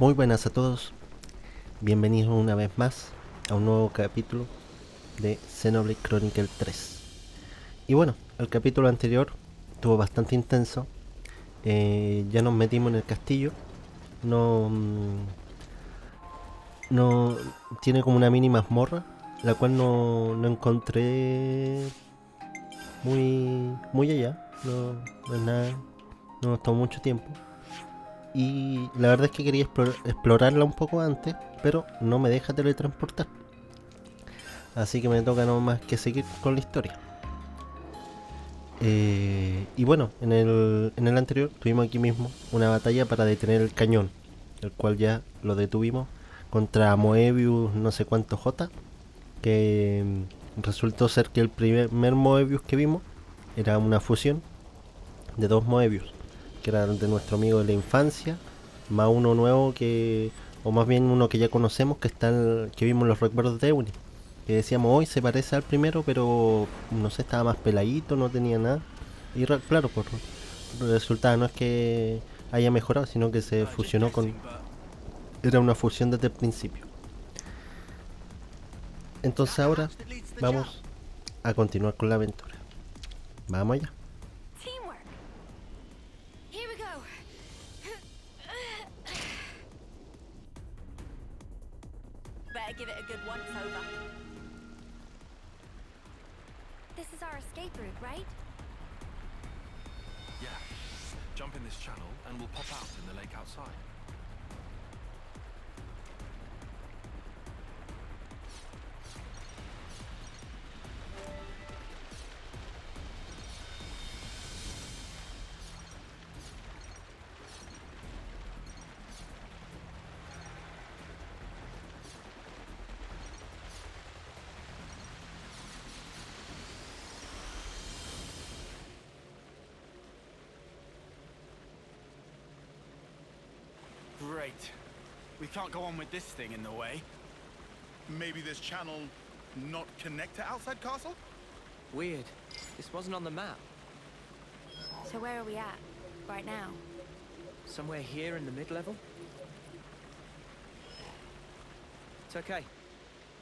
Muy buenas a todos, bienvenidos una vez más a un nuevo capítulo de Xenoblade Chronicle 3. Y bueno, el capítulo anterior estuvo bastante intenso, ya nos metimos en el castillo, no, no tiene como una mini mazmorra, la cual no encontré muy allá, no es nada, no nos tomó mucho tiempo. Y la verdad es que quería explorarla un poco antes, pero no me deja teletransportar. Así que me toca no más que seguir con la historia. Y bueno, en el anterior tuvimos aquí mismo una batalla para detener el cañón, el cual ya lo detuvimos contra Moebius no sé cuánto J, que resultó ser que el primer Moebius que vimos era una fusión de dos Moebius, que eran de nuestro amigo de la infancia, más uno nuevo que, o más bien uno que ya conocemos, que vimos en los recuerdos de Euny. Que decíamos hoy se parece al primero, pero no sé, estaba más peladito, no tenía nada. Y claro, pues resultaba no es que haya mejorado, sino que se fusionó con. Era una fusión desde el principio. Entonces ahora vamos a continuar con la aventura. Vamos allá. Teamwork. Here we go. Better give it a good once over. This is our escape route, right? Yeah. Jump in this channel and we'll pop out in the lake outside. Great. We can't go on with this thing in the way. Maybe this channel not connect to outside castle? Weird. This wasn't on the map. So where are we at right now? Somewhere here in the mid-level? It's okay.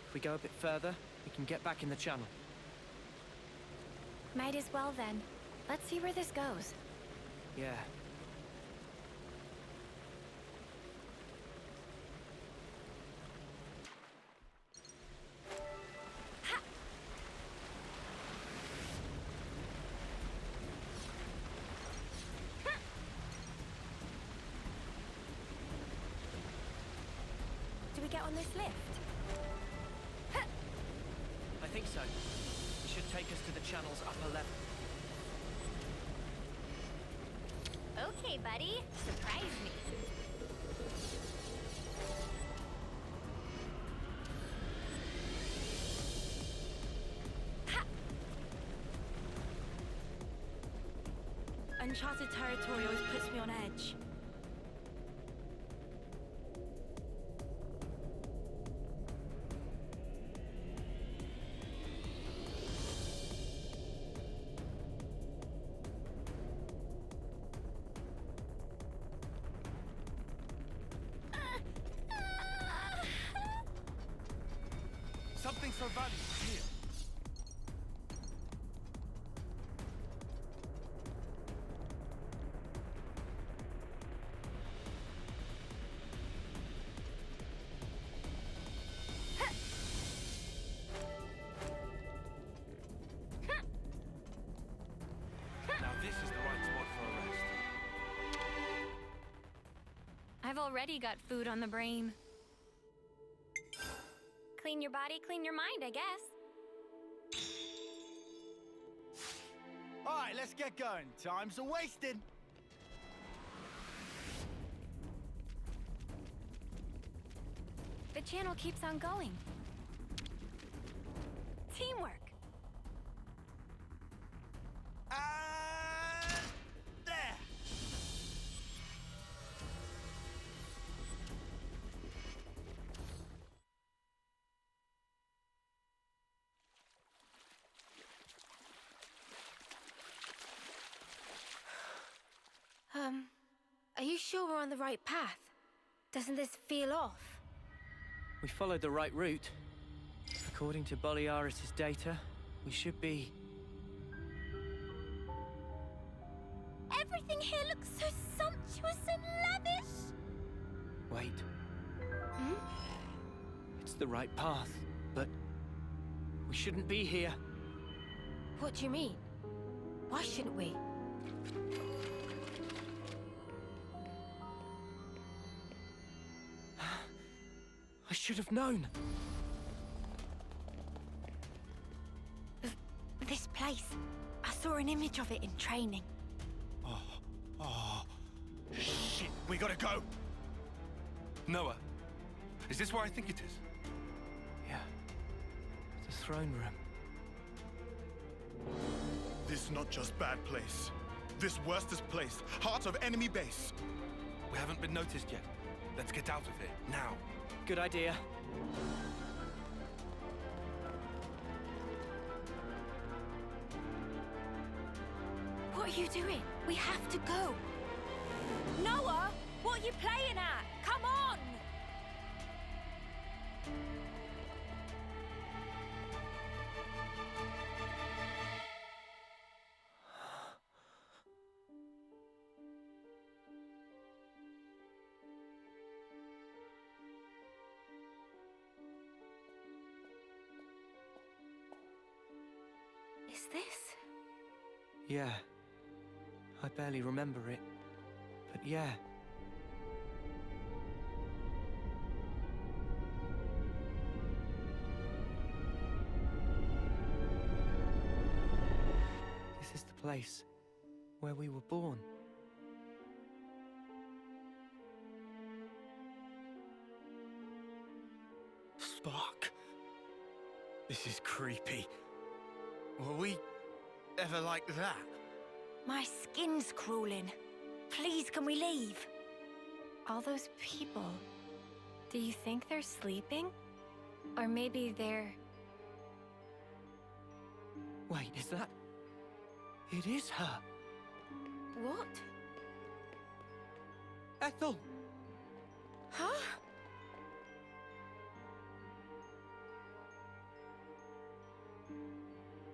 If we go a bit further, we can get back in the channel. Might as well then. Let's see where this goes. Yeah. Do we get on this lift? I think so. It should take us to the channel's upper level. Okay, buddy. Surprise me. Uncharted territory always puts me on edge. Something so valuable here. Now this is the right spot for a rest. I've already got food on the brain. Clean your body, clean your mind, I guess. All right, let's get going. Time's a wasting. The channel keeps on going. Teamwork. And there. Are you sure we're on the right path? Doesn't this feel off? We followed the right route. According to Boliaris' data, we should be... Everything here looks so sumptuous and lavish! Wait. Hmm? It's the right path, but we shouldn't be here. What do you mean? Why shouldn't we? I should have known. This place. I saw an image of it in training. Oh, shit, we gotta go. Noah, is this where I think it is? Yeah. The throne room. This not just bad place. This worstest place, heart of enemy base. We haven't been noticed yet. Let's get out of here, now. Good idea. What are you doing? We have to go. Noah! What are you playing at? Come on! Is this? Yeah. I barely remember it. But yeah. This is the place where we were born. Spark. This is creepy. Were we ever like that? My skin's crawling. Please, can we leave? All those people. Do you think they're sleeping? Or maybe they're... Wait, is that... It is her. What? Ethel! Huh?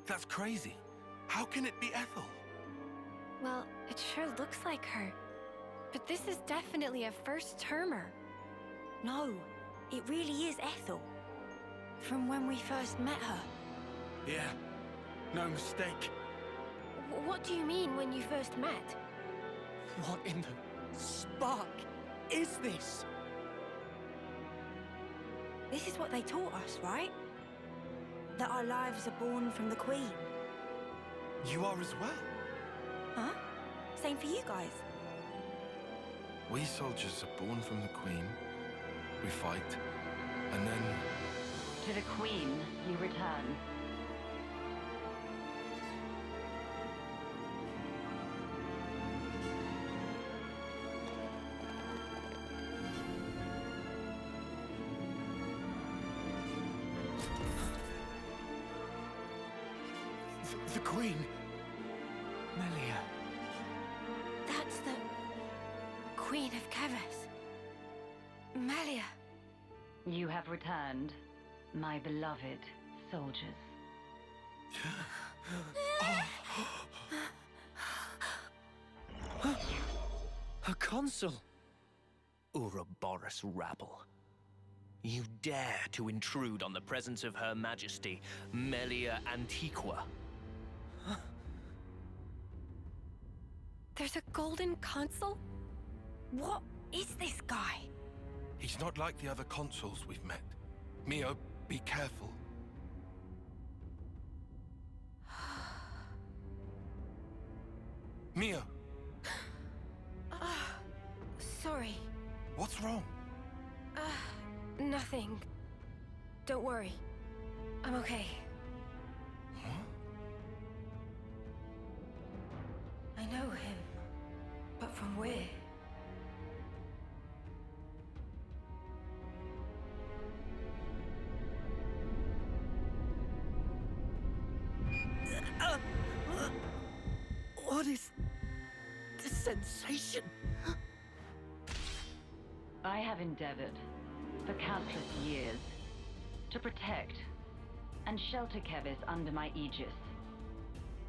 That's crazy. How can it be Ethel? Well, it sure looks like her. But this is definitely a first-termer. No, it really is Ethel. From when we first met her. Yeah, no mistake. What do you mean when you first met? What in the spark is this? This is what they taught us, right? That our lives are born from the Queen. You are as well. Huh? Same for you guys. We soldiers are born from the Queen. We fight, and then... To the Queen you return. The Queen. Melia. That's the Queen of Keves. Melia. You have returned, my beloved soldiers. A consul! Ouroboros rabble. You dare to intrude on the presence of Her Majesty, Melia Antiqua. There's a golden consul? What is this guy? He's not like the other consuls we've met. Mio, be careful. Mio, Sorry. what's wrong? Nothing. Don't worry. I'm okay. Huh? I know him. But from where? What is this sensation? I have endeavored, for countless years, to protect and shelter Keves under my aegis.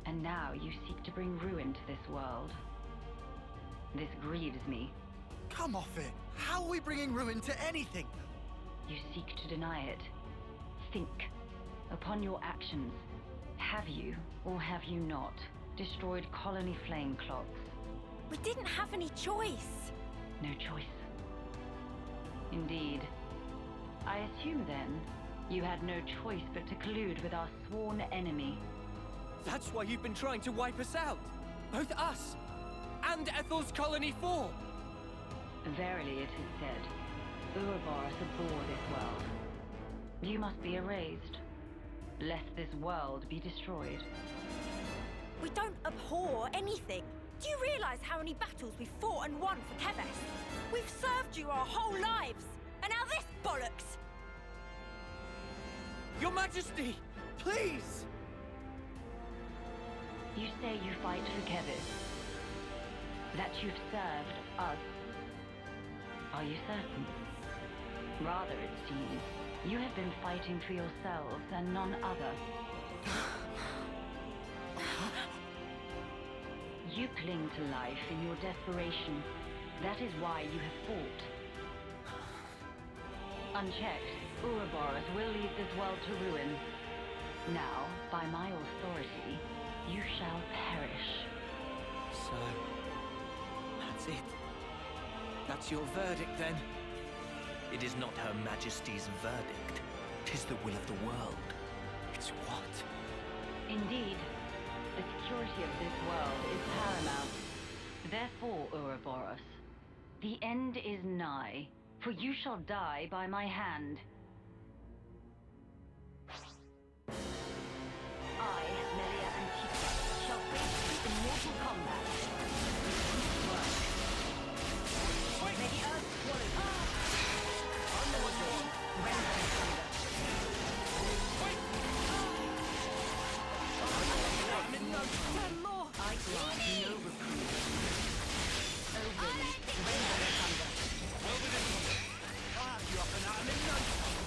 And now you seek to bring ruin to this world. This grieves me. Come off it! How are we bringing ruin to anything? You seek to deny it. Think. Upon your actions. Have you, or have you not, destroyed colony flame clocks? We didn't have any choice. No choice. Indeed. I assume then, you had no choice but to collude with our sworn enemy. That's why you've been trying to wipe us out! Both us and Ethel's Colony 4! Verily it is said, Ouroboros abhor this world. You must be erased, lest this world be destroyed. We don't abhor anything. Do you realize how many battles we've fought and won for Keves? We've served you our whole lives, and now this bollocks! Your Majesty! Please! You say you fight for Keves. That you've served us. Are you certain? Rather, it seems, you have been fighting for yourselves and none other. You cling to life in your desperation. That is why you have fought. Unchecked, Ouroboros will lead this world to ruin. Now, by my authority, you shall perish. So, that's it. That's your verdict, then? It is not Her Majesty's verdict. 'Tis the will of the world. It's what? Indeed, the security of this world is paramount. Therefore, Ouroboros, the end is nigh, for you shall die by my hand. I, Melia Antiqua, shall face you in mortal combat. May the earth swallow you. Under the dawn, rend and thunder. Ten more! I grant no reprieve. O wind, rend and thunder. I'll have you up and out of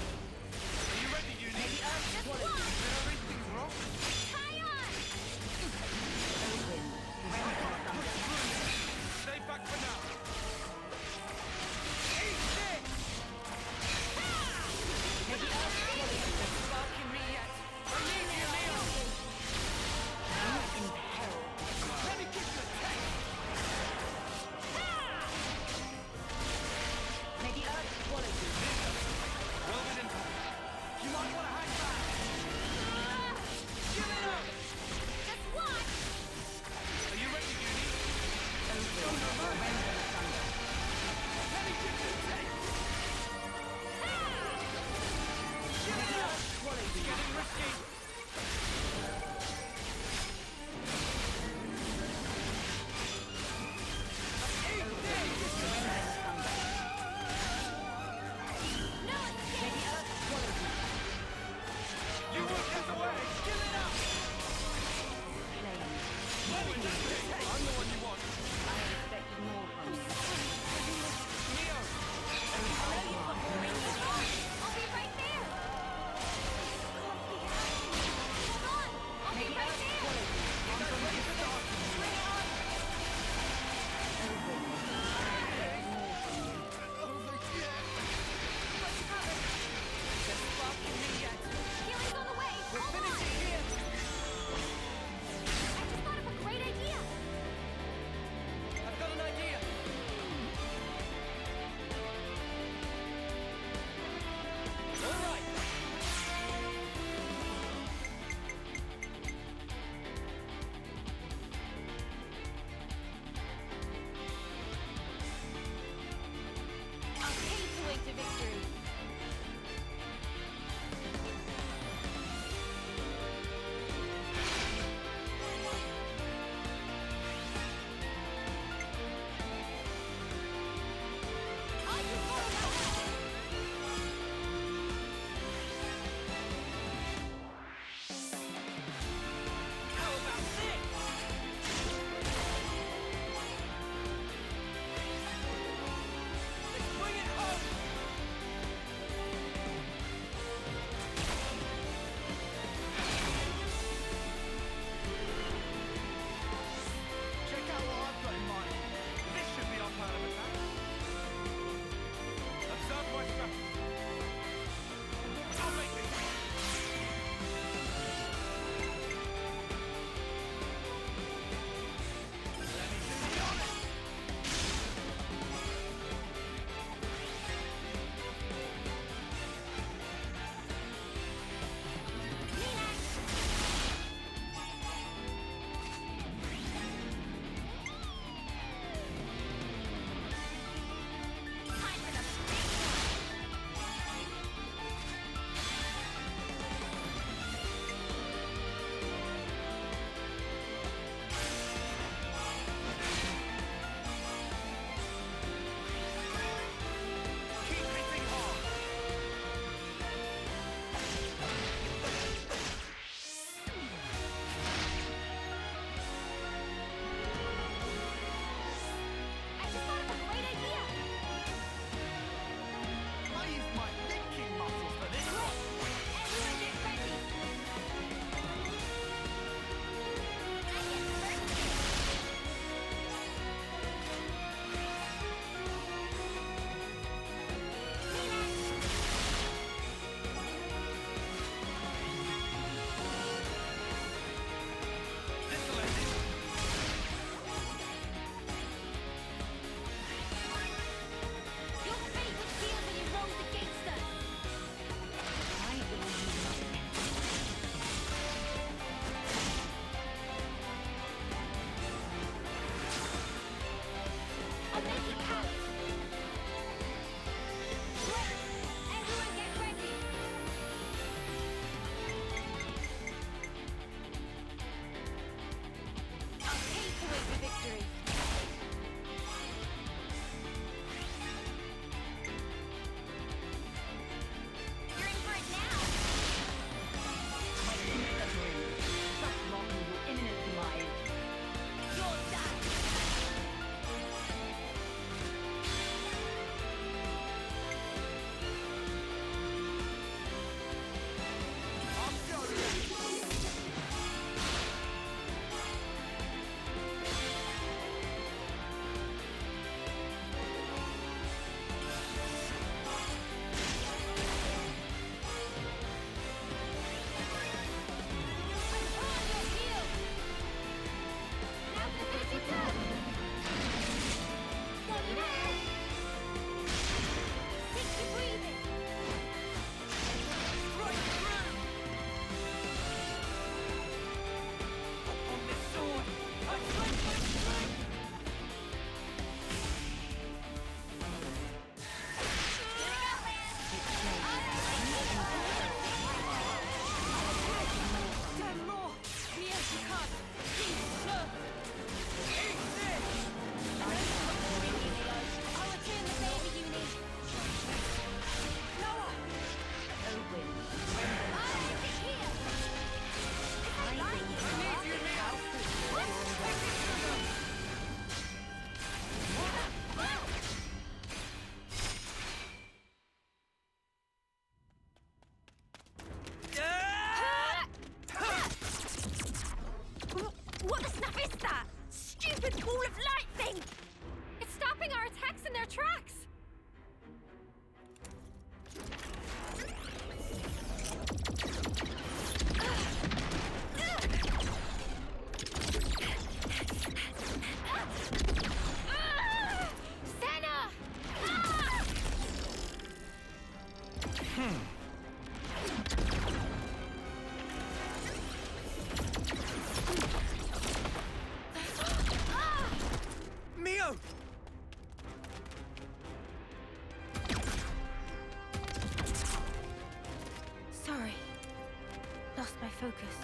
focus.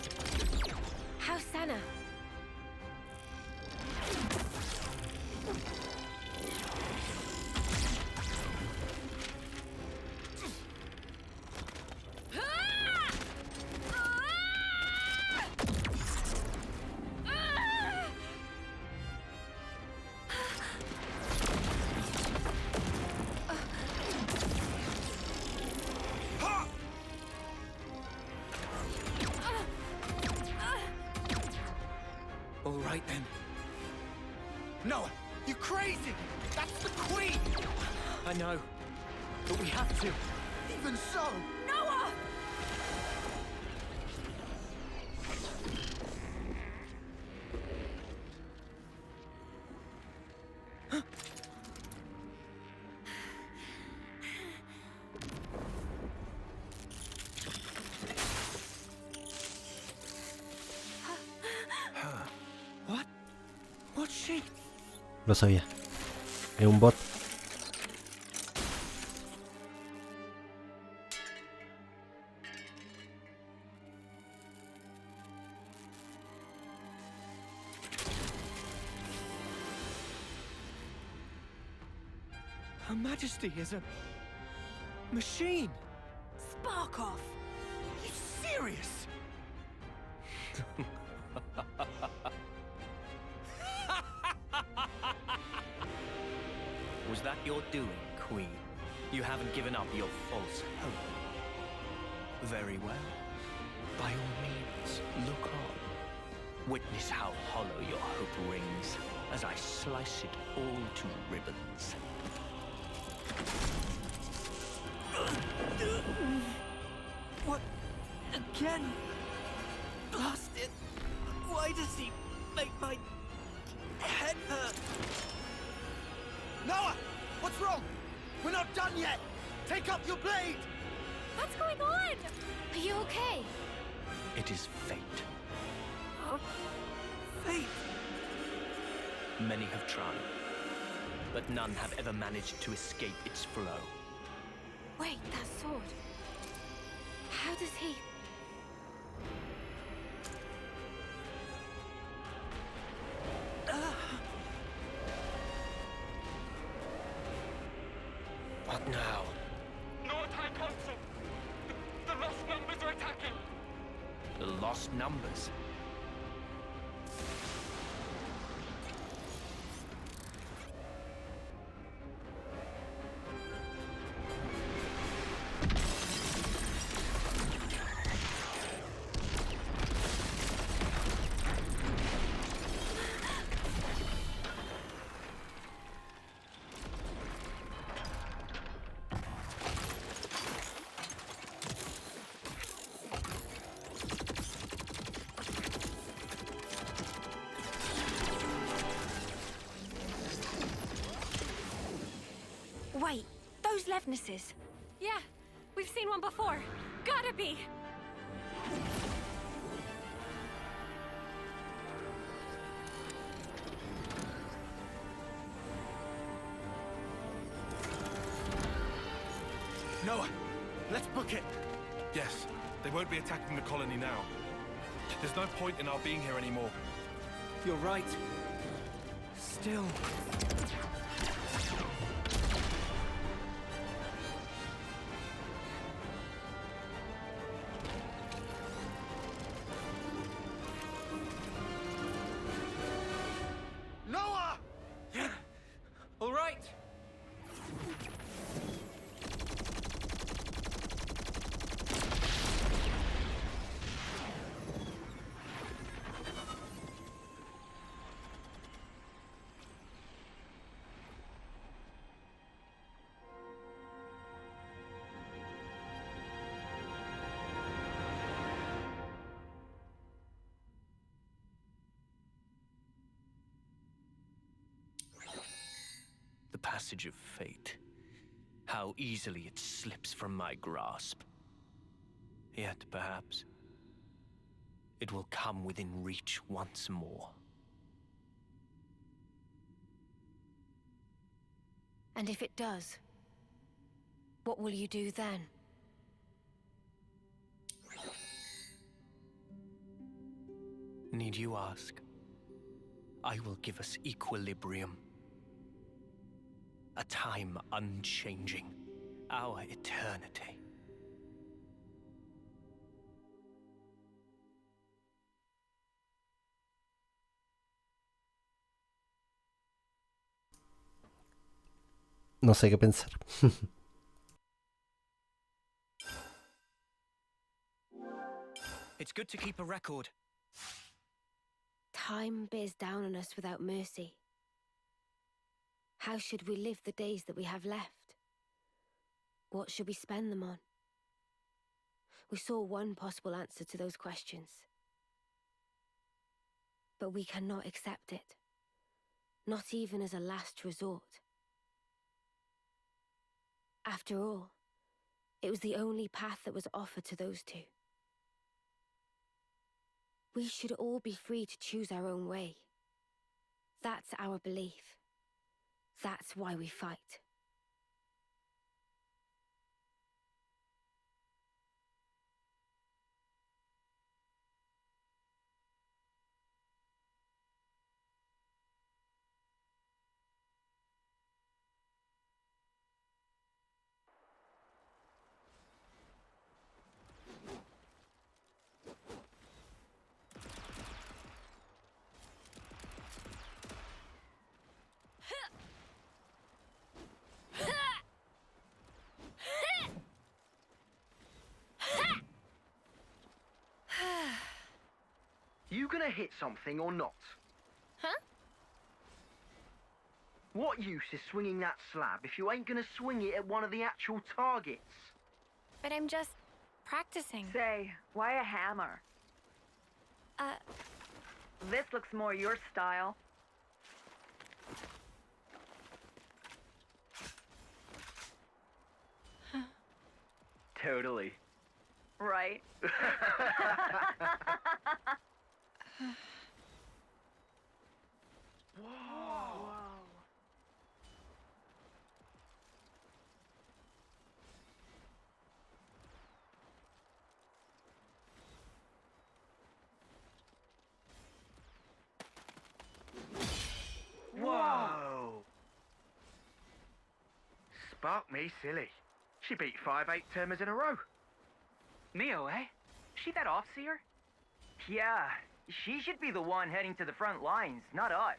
How's Sana? All right then. Noah, you crazy! That's the Queen! I know, but we have to. Even so! Noah! What? What's she? Lo sabía. Es un bot. Her Majesty is a machine. Spark off! You serious? Was that your doing, Queen? You haven't given up your false hope. Very well. By all means, look on. Witness how hollow your hope rings as I slice it all to ribbons. What? Again? Blast it! Why does he make my head hurt? Noah! What's wrong? We're not done yet! Take up your blade! What's going on? Are you okay? It is fate. Fate! Many have tried, but none have ever managed to escape its flow. Wait, that sword. How does he... What now? Lord High Consul! The lost numbers are attacking! The lost numbers? Wait, those Levnesses. Yeah, we've seen one before. Gotta be! Noah, let's book it! Yes, they won't be attacking the colony now. There's no point in our being here anymore. You're right. Still. Noah! All right. The passage of fate. How easily it slips from my grasp. Yet, perhaps, it will come within reach once more. And if it does, what will you do then? Need you ask? I will give us equilibrium. A time unchanging. Our eternity. No sé qué pensar. It's good to keep a record. Time bears down on us without mercy. How should we live the days that we have left? What should we spend them on? We saw one possible answer to those questions. But we cannot accept it. Not even as a last resort. After all, it was the only path that was offered to those two. We should all be free to choose our own way. That's our belief. That's why we fight. You gonna hit something or not? Huh? What use is swinging that slab if you ain't gonna swing it at one of the actual targets? But I'm just practicing. Say, why a hammer? This looks more your style. Totally. Right. Whoa. Whoa. Spark me silly. She beat 5 8-termers in a row. Mio, eh? She that off-seer? Yeah, she should be the one heading to the front lines, not us.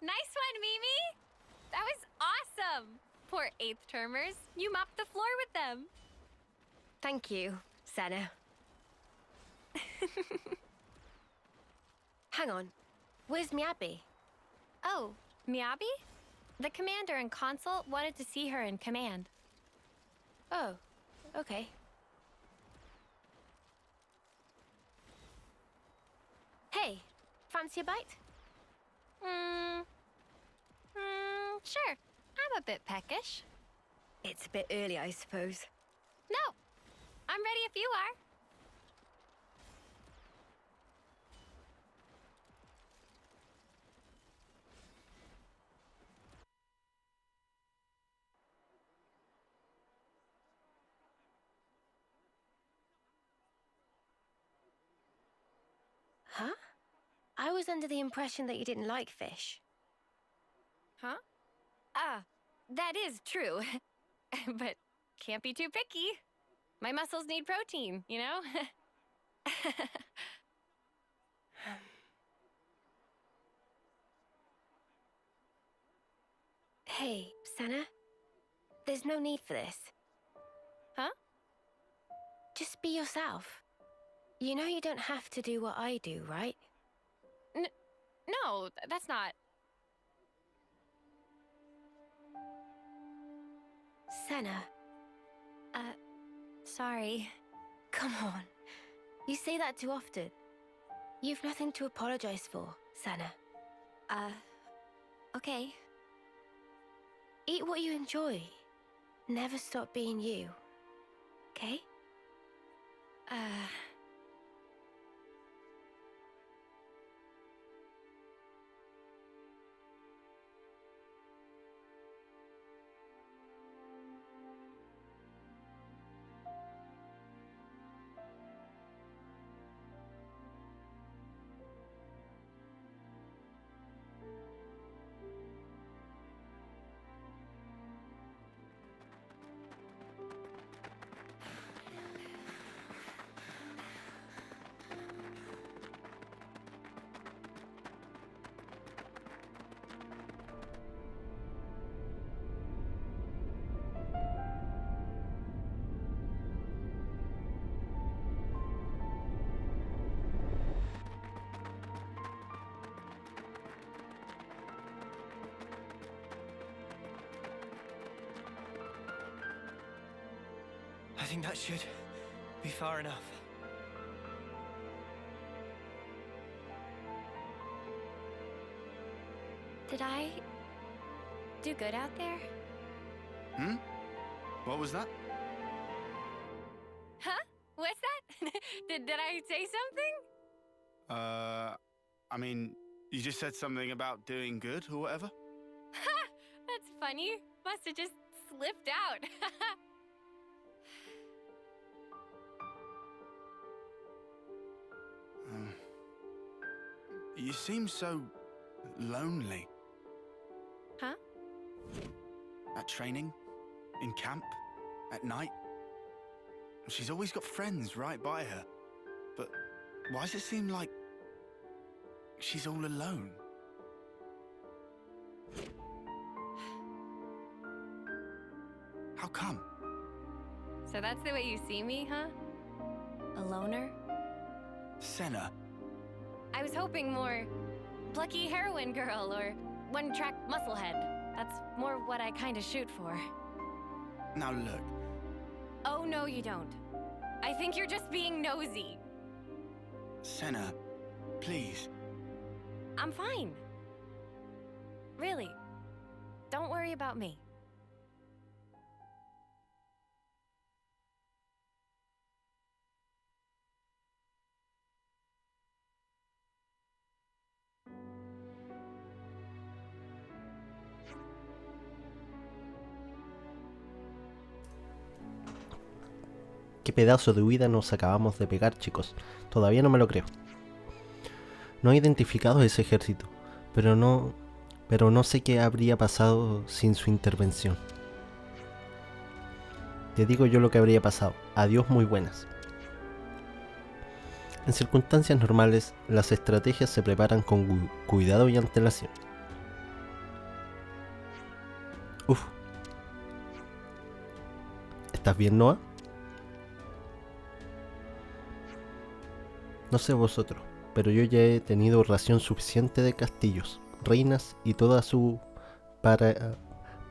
Nice one, Mimi! That was awesome! Poor 8th termers. You mopped the floor with them. Thank you, Senna. Hang on. Where's Miyabi? Oh, Miyabi? The commander and consult wanted to see her in command. Oh, okay. Hey, fancy a bite? Sure. I'm a bit peckish. It's a bit early, I suppose. No, I'm ready if you are. Huh? I was under the impression that you didn't like fish. Huh? Ah, that is true. But can't be too picky. My muscles need protein, you know? Hey, Senna. There's no need for this. Huh? Just be yourself. You know you don't have to do what I do, right? No, that's not... Senna. Sorry. Come on. You say that too often. You've nothing to apologize for, Senna. Okay. Eat what you enjoy. Never stop being you. Okay? I think that should be far enough. Did I do good out there? Hmm? What was that? Huh? What's that? did I say something? I mean, you just said something about doing good or whatever? Ha! That's funny. Must have just slipped out. You seem so lonely. Huh? At training, in camp, at night. She's always got friends right by her. But why does it seem like she's all alone? How come? So that's the way you see me, huh? A loner? Senna. I was hoping more plucky heroine girl or one-track musclehead. That's more what I kind of shoot for. Now look. Oh, no, you don't. I think you're just being nosy. Senna, please. I'm fine. Really. Don't worry about me. Qué pedazo de huida nos acabamos de pegar, chicos. Todavía no me lo creo. No he identificado ese ejército, pero no sé qué habría pasado sin su intervención. Te digo yo lo que habría pasado. Adiós muy buenas. En circunstancias normales, las estrategias se preparan con cuidado y antelación. Uf. ¿Estás bien, Noah? No sé vosotros, pero yo ya he tenido ración suficiente de castillos, reinas y toda su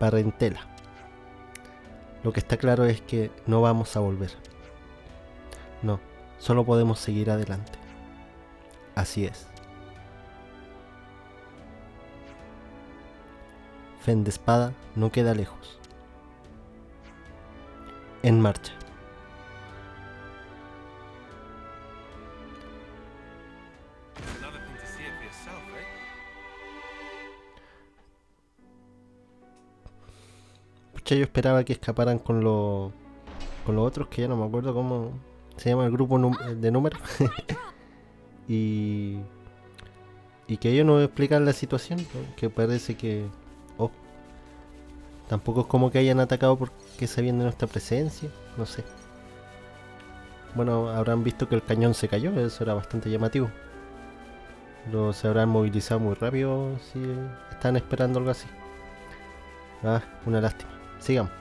parentela. Lo que está claro es que no vamos a volver. No, solo podemos seguir adelante. Así es. Fendespada no queda lejos. En marcha. Pucha, yo esperaba que escaparan con los otros, que ya no me acuerdo cómo se llama el grupo de números. y que ellos nos explican la situación, ¿no? Que parece que tampoco es como que hayan atacado porque sabían de nuestra presencia, no sé. Bueno, habrán visto que el cañón se cayó, eso era bastante llamativo. Se habrán movilizado muy rápido si están esperando algo así. Ah, una lástima. Sigamos.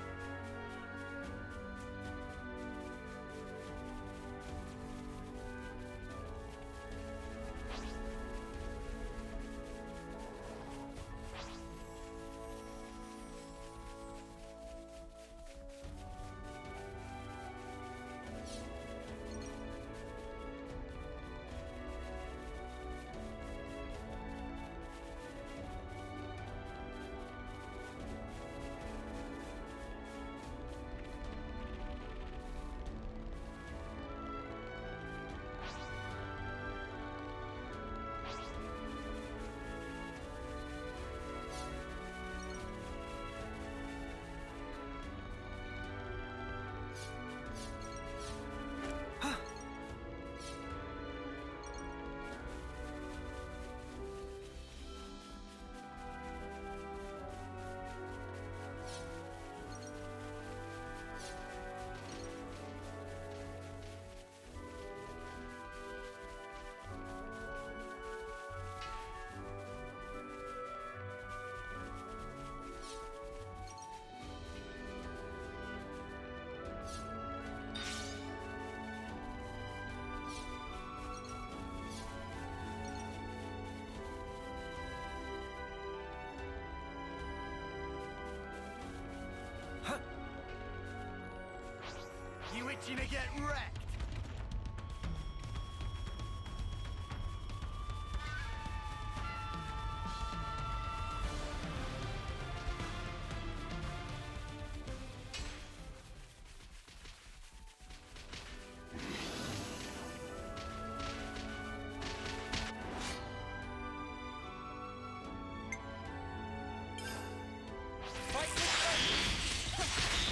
Itching to get wrecked.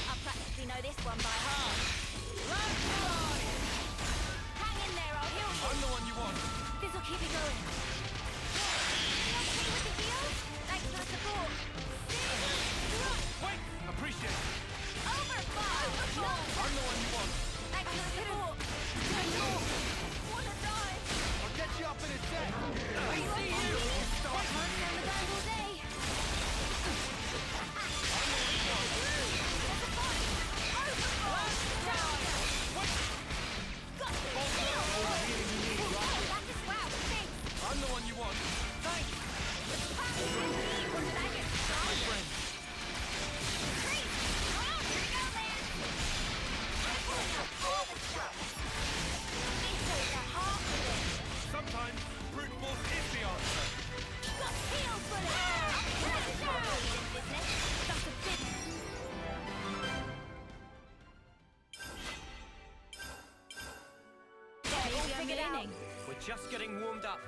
I practically know this one by heart. Hang in there, I'll heal you. I'm the one you want. This'll keep you going. You okay with the heals? Thanks for the support. Wait! Appreciate it. Overfire! I'm the one you want. Thanks for the support. Wanna die? I'll get you up in a sec. I see you. Stop running on the ground all day. I'm the one you want. Thanks. My friend. Sometimes brute force is the answer. We're just getting warmed up.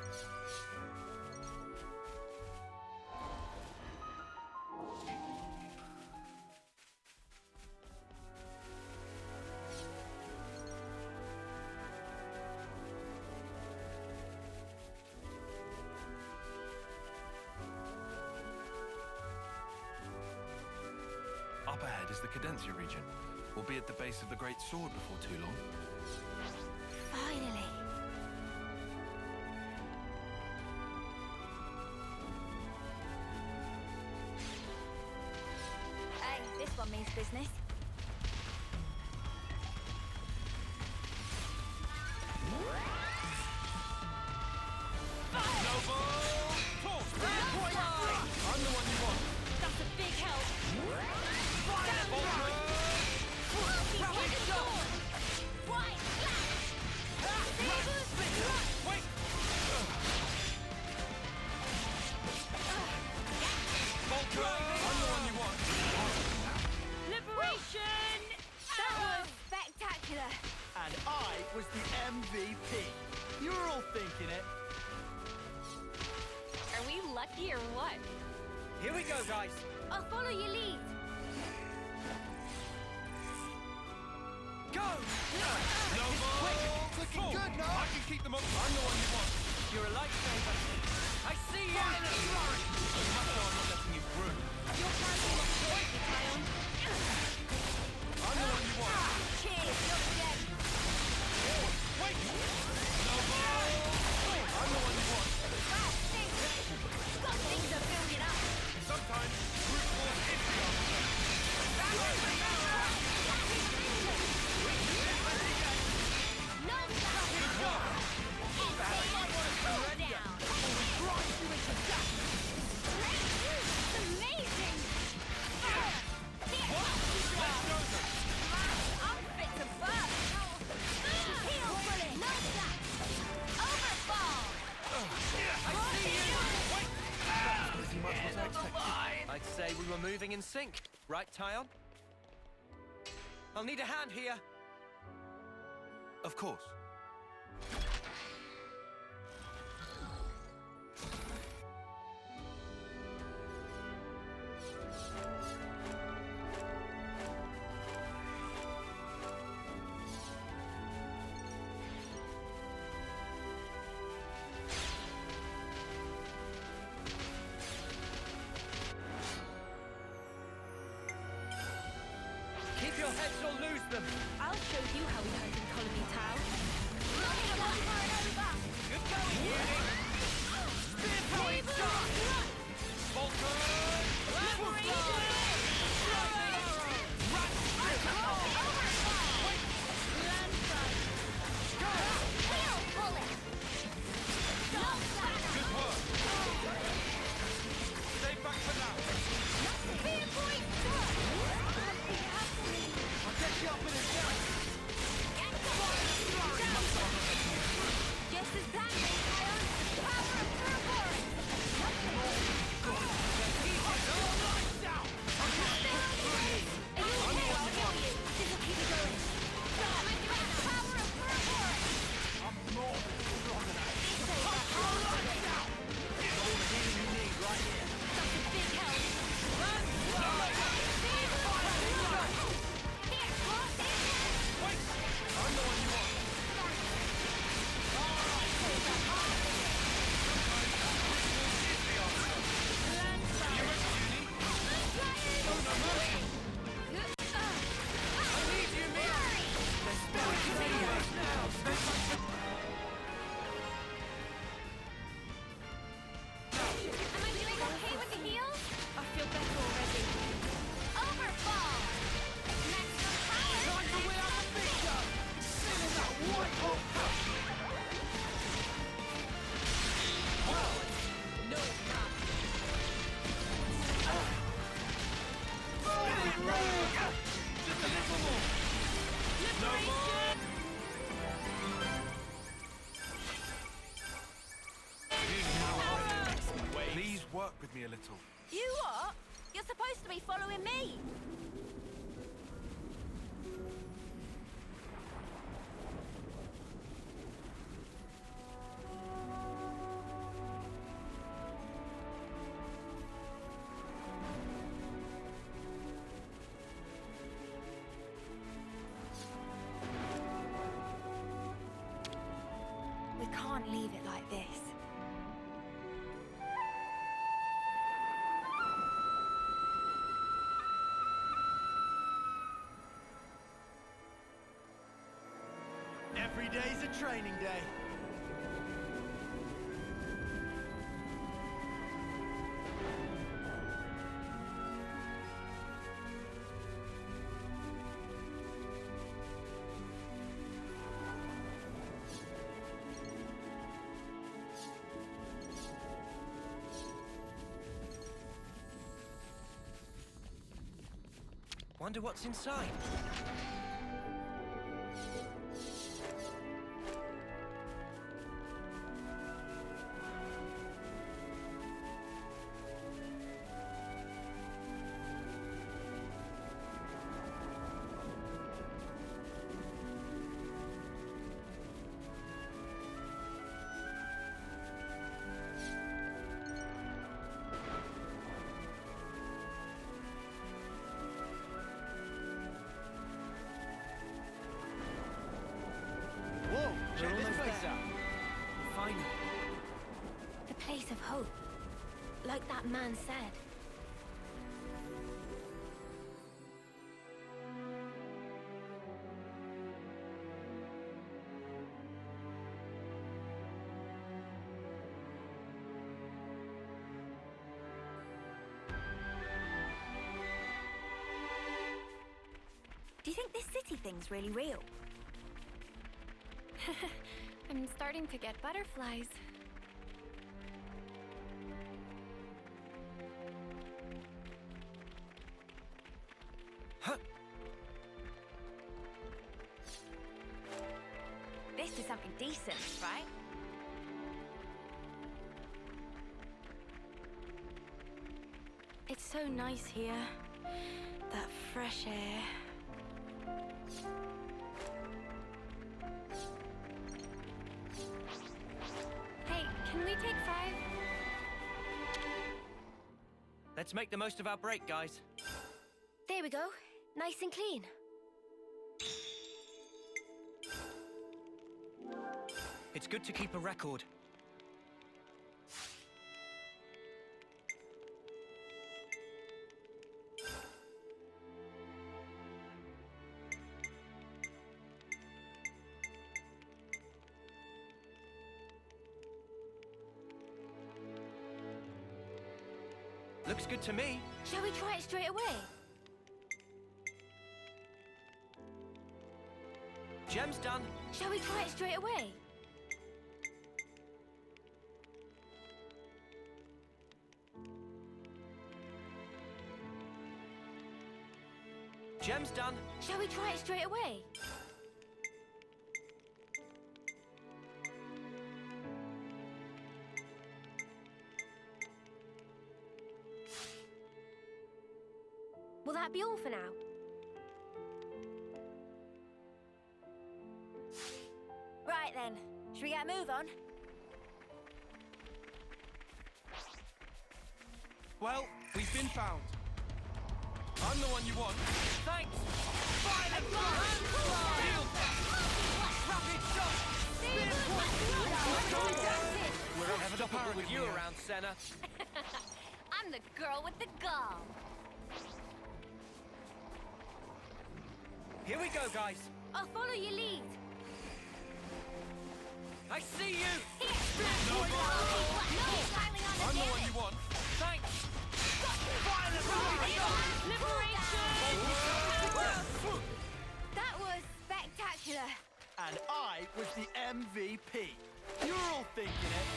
Up ahead is the Cadencia region. We'll be at the base of the Great Sword before too long. Finally. Hey, this one means business. I'm the one you want. That's a big help. White Wait! I'm the one you want. Liberation! That was spectacular. And I was the MVP. You were all thinking it. Are we lucky or what? Here we go, guys. I'll follow your lead. Go! Looking good, no? I can keep them up. I'm the one you want. You're a lifesaver. I see you. I'm not letting you through. Your plans are not choice, Kion. I'm the one you want. Cheers, you're dead. Wait! I'm the one you want. Wow, things are building up. Sometimes brute force is the answer. No down. Amazing. I'm fit to burst. Heal bullet. No that. Overfall. Pretty much what I expected. I'd say we were moving in sync. Right, Tyon? I'll need a hand here. Of course. Keep your heads or lose them. I'll show you how we hurt in Colony Town. like this. Every day's a training day. Wonder what's inside. Check this place out. Finally. The place of hope. Like that man said. Do you think this city thing's really real? I'm starting to get butterflies. Huh. This is something decent, right? It's so nice here. That fresh air. Hey, can we take 5? Let's make the most of our break, guys. There we go. Nice and clean. It's good to keep a record. Looks good to me. Shall we try it straight away? Gem's done. Shall we try it straight away? Gem's done. Shall we try it straight away? Will that be all for now? Right then, should we get a move on? Well, we've been found. I'm the one you want. Thanks. Violent Rapid shot. We're unstoppable with you around, Senna. I'm the girl with the gall. Here we go, guys. I'll follow your lead. I see you. I'm the one you want. Thanks. That was spectacular. And I was the MVP. You're all thinking it.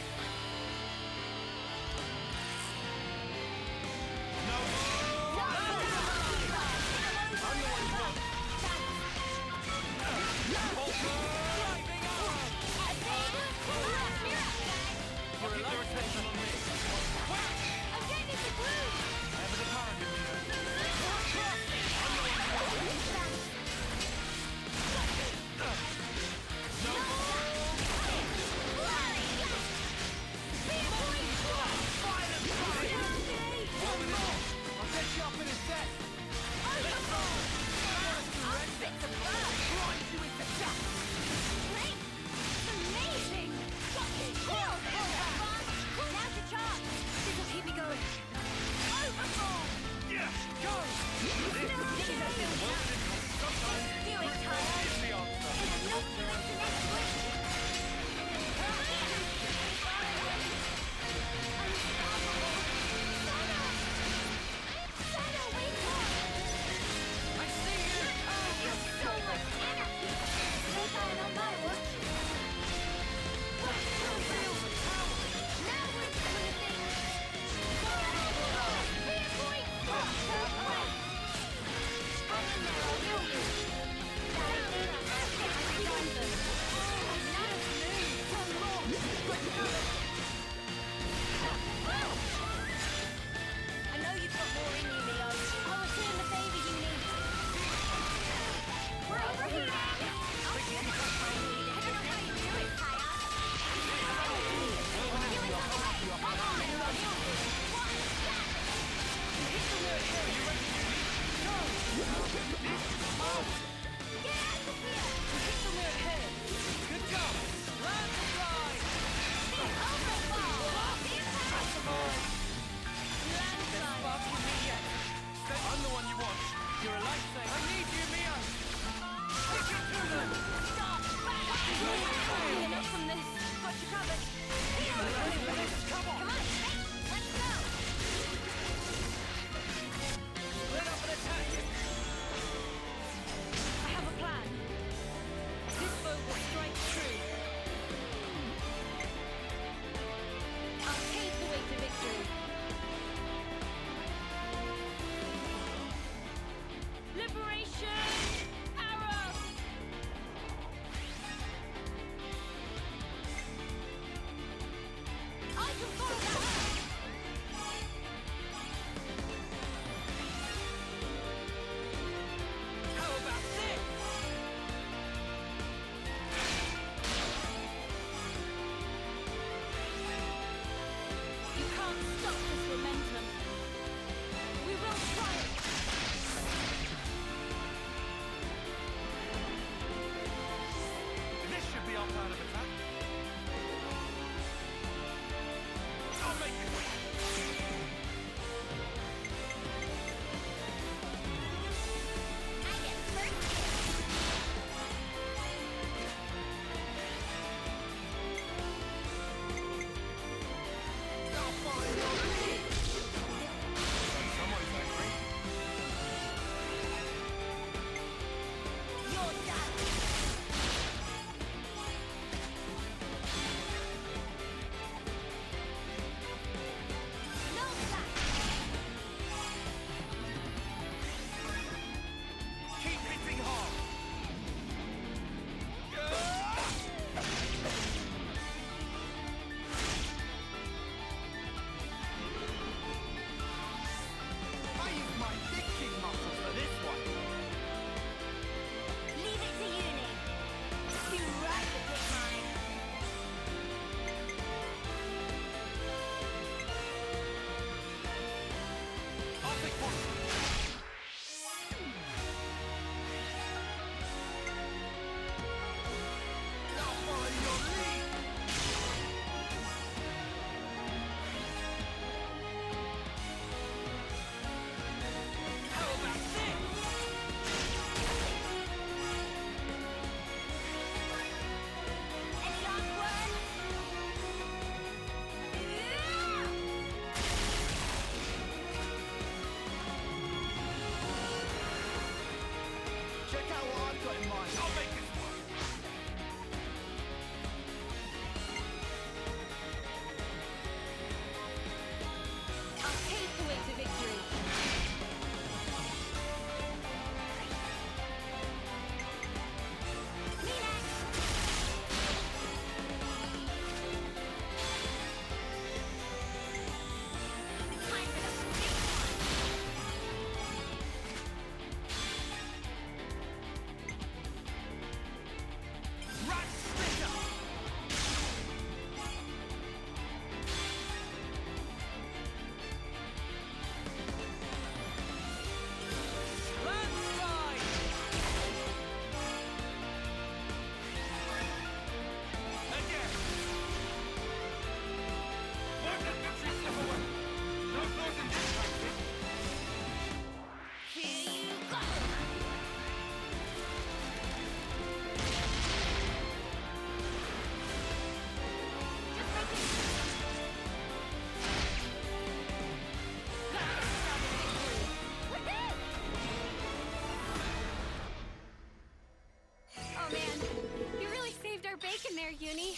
there, Uni?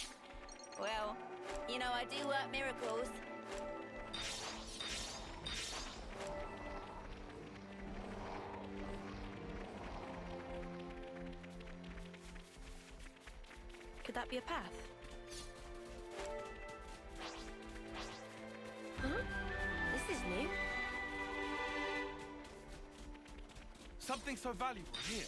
Well, you know I do work miracles. Could that be a path? Huh? This is new. Something so valuable here.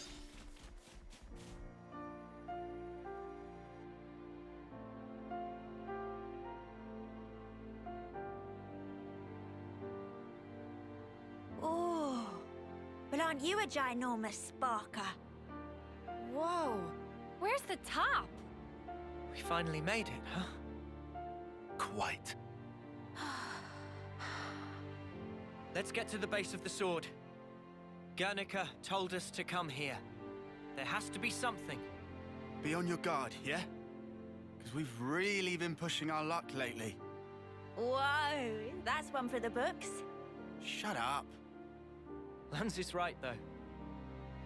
Oh, well, aren't you a ginormous sparker? Whoa! Where's the top? We finally made it, huh? Quite. Let's get to the base of the sword. Guernica told us to come here. There has to be something. Be on your guard, yeah? Because we've really been pushing our luck lately. Whoa, that's one for the books. Shut up. Lance is right, though.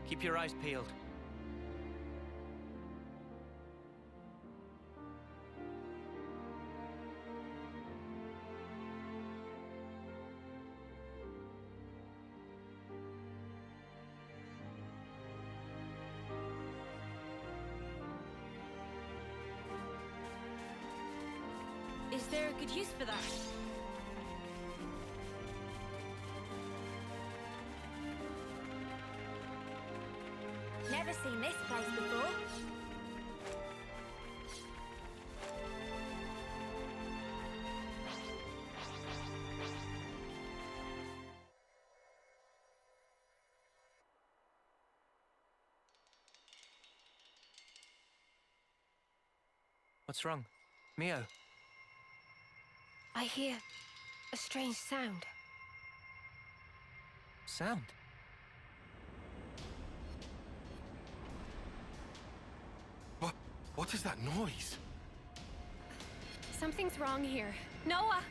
Keep your eyes peeled. Is there a good use for that? Never seen this place before. What's wrong? Mio? I hear a strange sound. Sound? What is that noise? Something's wrong here. Noah!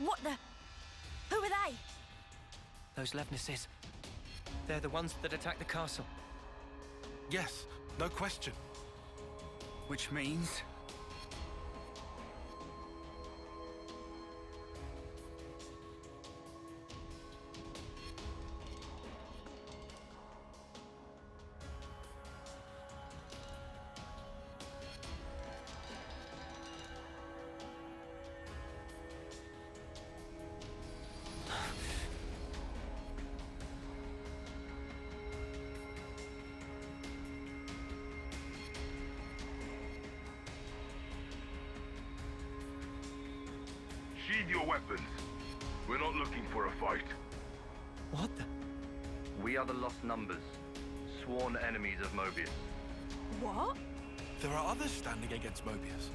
What the? Who are they? Those Levnesses. They're the ones that attacked the castle. Yes, no question. Which means... Sheathe your weapons. We're not looking for a fight. What the? We are the Lost Numbers, sworn enemies of Mobius. What? There are others standing against Mobius.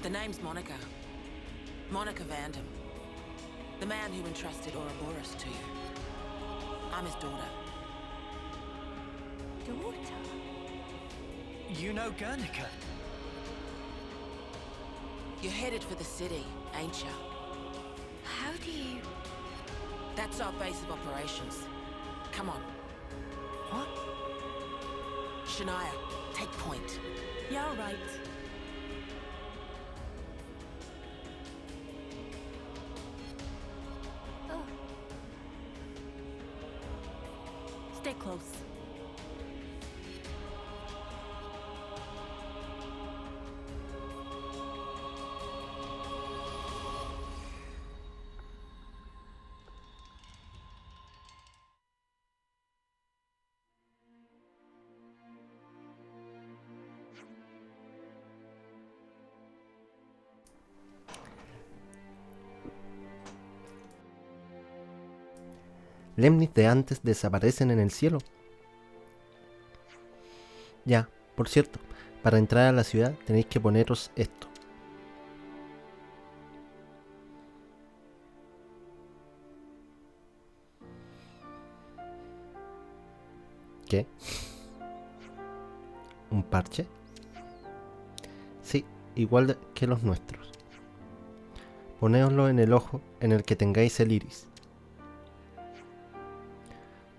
The name's Monica. Monica Vandam. The man who entrusted Ouroboros to you. I'm his daughter. Daughter? You know Guernica? You're headed for the city, ain't ya? How do you... That's our base of operations. Come on. What? Shania, take point. Yeah, all right. Oh. Stay close. Lemnis de antes desaparecen en el cielo. Ya, por cierto, para entrar a la ciudad tenéis que poneros esto. ¿Qué? ¿Un parche? Sí, igual que los nuestros. Ponéoslo en el ojo en el que tengáis el iris.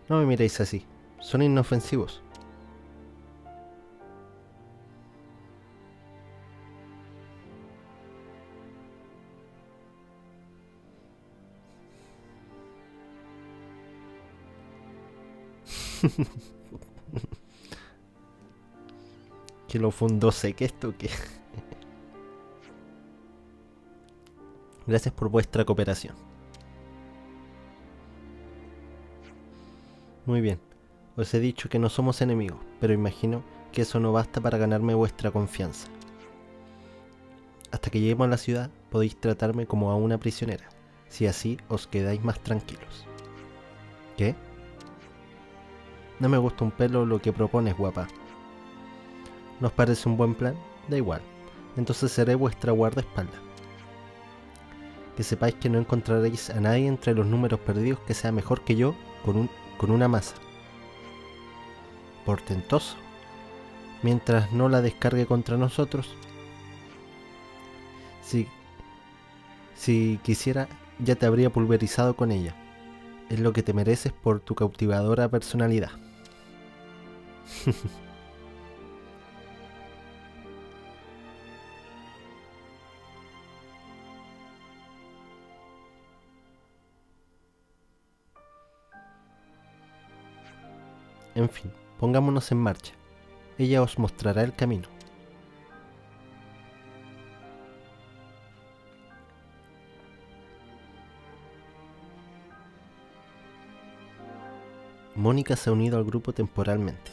No me miréis así, son inofensivos. Que lo fundó sé que esto que. Gracias por vuestra cooperación. Muy bien, os he dicho que no somos enemigos, pero imagino que eso no basta para ganarme vuestra confianza. Hasta que lleguemos a la ciudad podéis tratarme como a una prisionera, si así os quedáis más tranquilos. ¿Qué? No me gusta un pelo lo que propones, guapa. ¿Nos parece un buen plan? Da igual, entonces seré vuestra guardaespaldas. Que sepáis que no encontraréis a nadie entre los números perdidos que sea mejor que yo con una masa. Portentoso. Mientras no la descargue contra nosotros. Si quisiera, ya te habría pulverizado con ella. Es lo que te mereces por tu cautivadora personalidad. En fin, pongámonos en marcha. Ella os mostrará el camino. Mónica se ha unido al grupo temporalmente.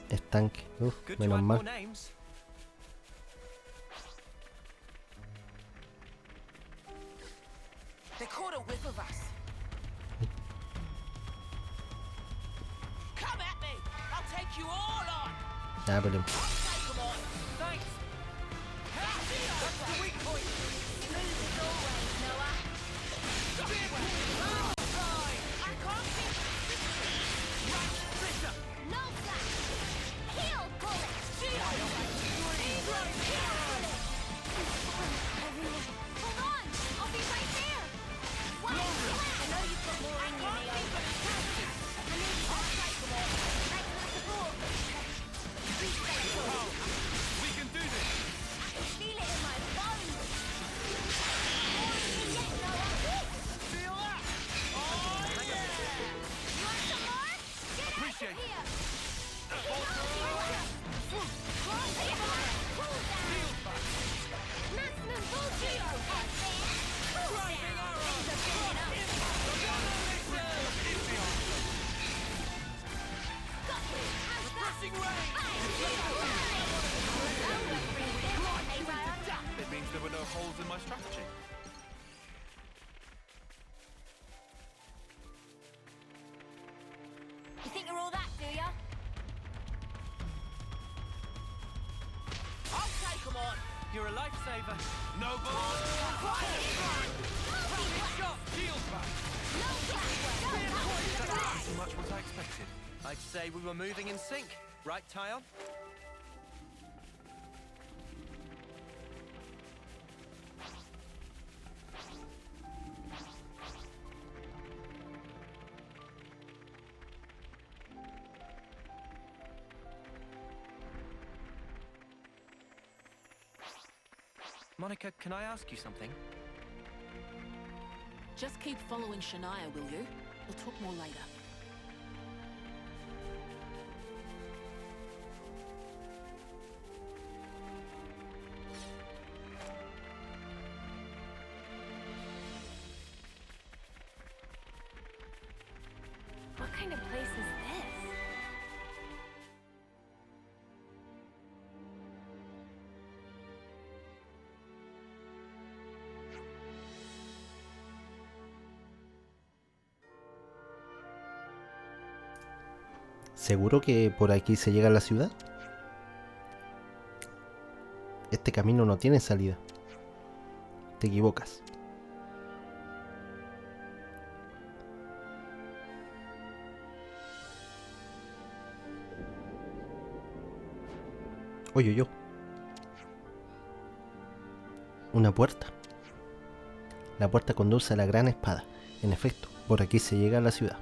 Estanque. Menos mal. They caught a whiff of us. Come at me! I'll take you all on! Ya, pero... Take 'em on! Thanks! That's the weak point! Smooth as always, Noah. I can't see! Right, Splitter! No flash! Heal bullet! Hold on! I'll be right there! I know you've got more in you, Neo. I need you to fight for it. Thanks for the support. We can do this! I can feel it in my bones. Yes, Noah. Feel that? Oh, yeah! You want some more? Get Appreciate out of it. here! Maximum bullshit! It means there were no holes in my strategy. You think you're all that, do ya? I'll take 'em on! You're a lifesaver. No balls! Shot! Shield back! That's pretty much what I expected. I'd say we were moving in sync. Right, Tyon? Monica, can I ask you something? Just keep following Shania, will you? We'll talk more later. What kind of place is this? ¿Seguro que por aquí se llega a la ciudad? Este camino no tiene salida. Te equivocas. Oye, yo. Una puerta. La puerta conduce a la gran espada. En efecto, por aquí se llega a la ciudad.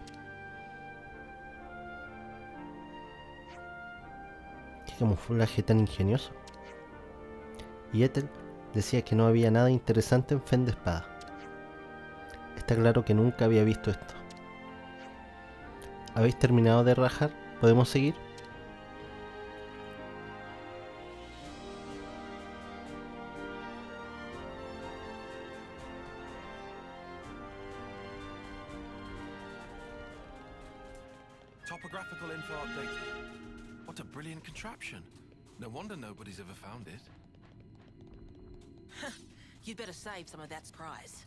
Qué camuflaje tan ingenioso. Y Ethel decía que no había nada interesante en Fendespada. Está claro que nunca había visto esto. ¿Habéis terminado de rajar? ¿Podemos seguir? Topographical info updated. What a brilliant contraption. No wonder nobody's ever found it. You'd better save some of that surprise.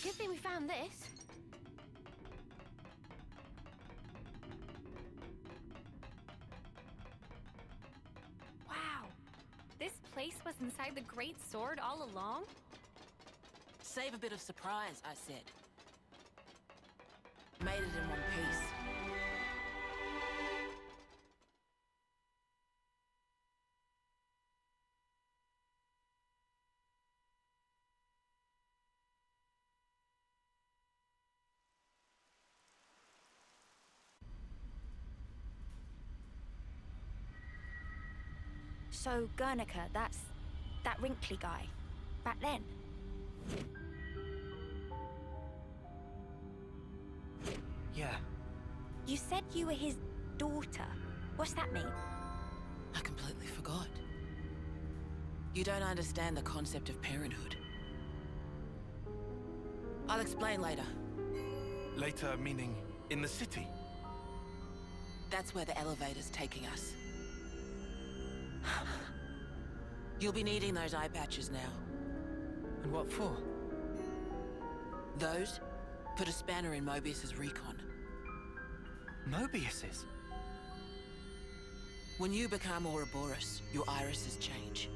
Good thing we found this. Wow. This place was inside the Great Sword all along? Save a bit of surprise, I said. Made it in one piece. So, Guernica, that's that wrinkly guy. Back then. Yeah. You said you were his daughter. What's that mean? I completely forgot. You don't understand the concept of parenthood. I'll explain later. Later, meaning in the city? That's where the elevator's taking us. You'll be needing those eye patches now. And what for? Those put a spanner in Mobius's recon. Mobius's? When you become Ouroboros, your irises change.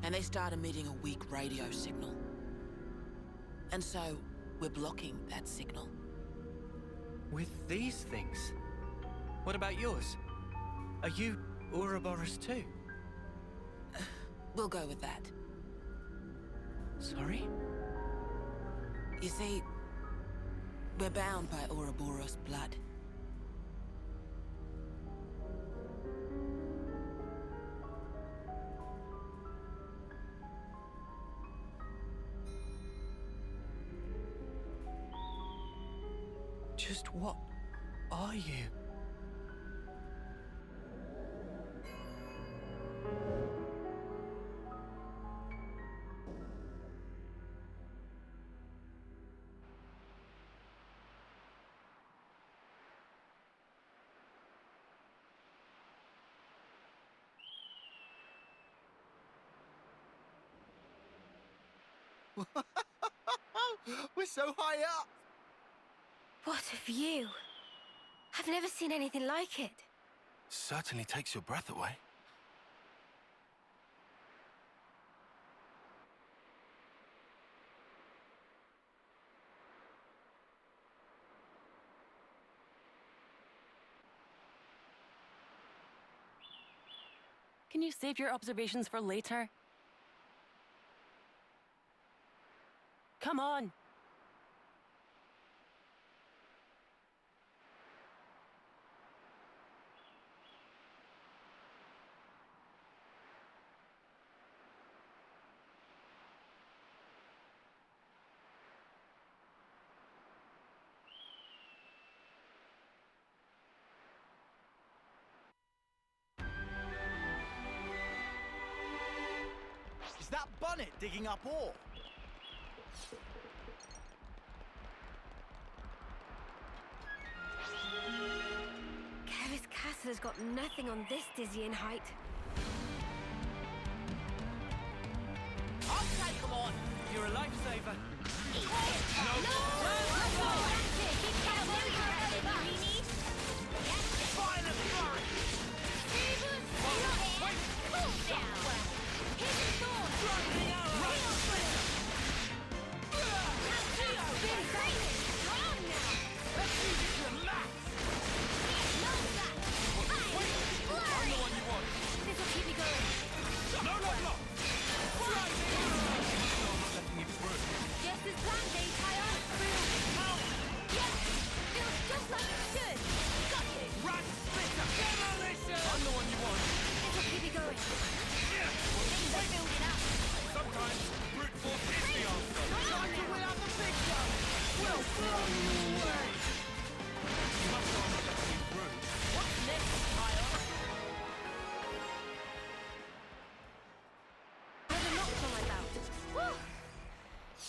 And they start emitting a weak radio signal. And so, we're blocking that signal. With these things? What about yours? Are you Ouroboros too? We'll go with that. Sorry? You see, we're bound by Ouroboros blood. Just what are you? We're so high up! What a view. I've never seen anything like it. Certainly takes your breath away. Can you save your observations for later? Come on! Is that Bunnet digging up ore? has got nothing on this dizzying height. I'll take them on! You're a lifesaver.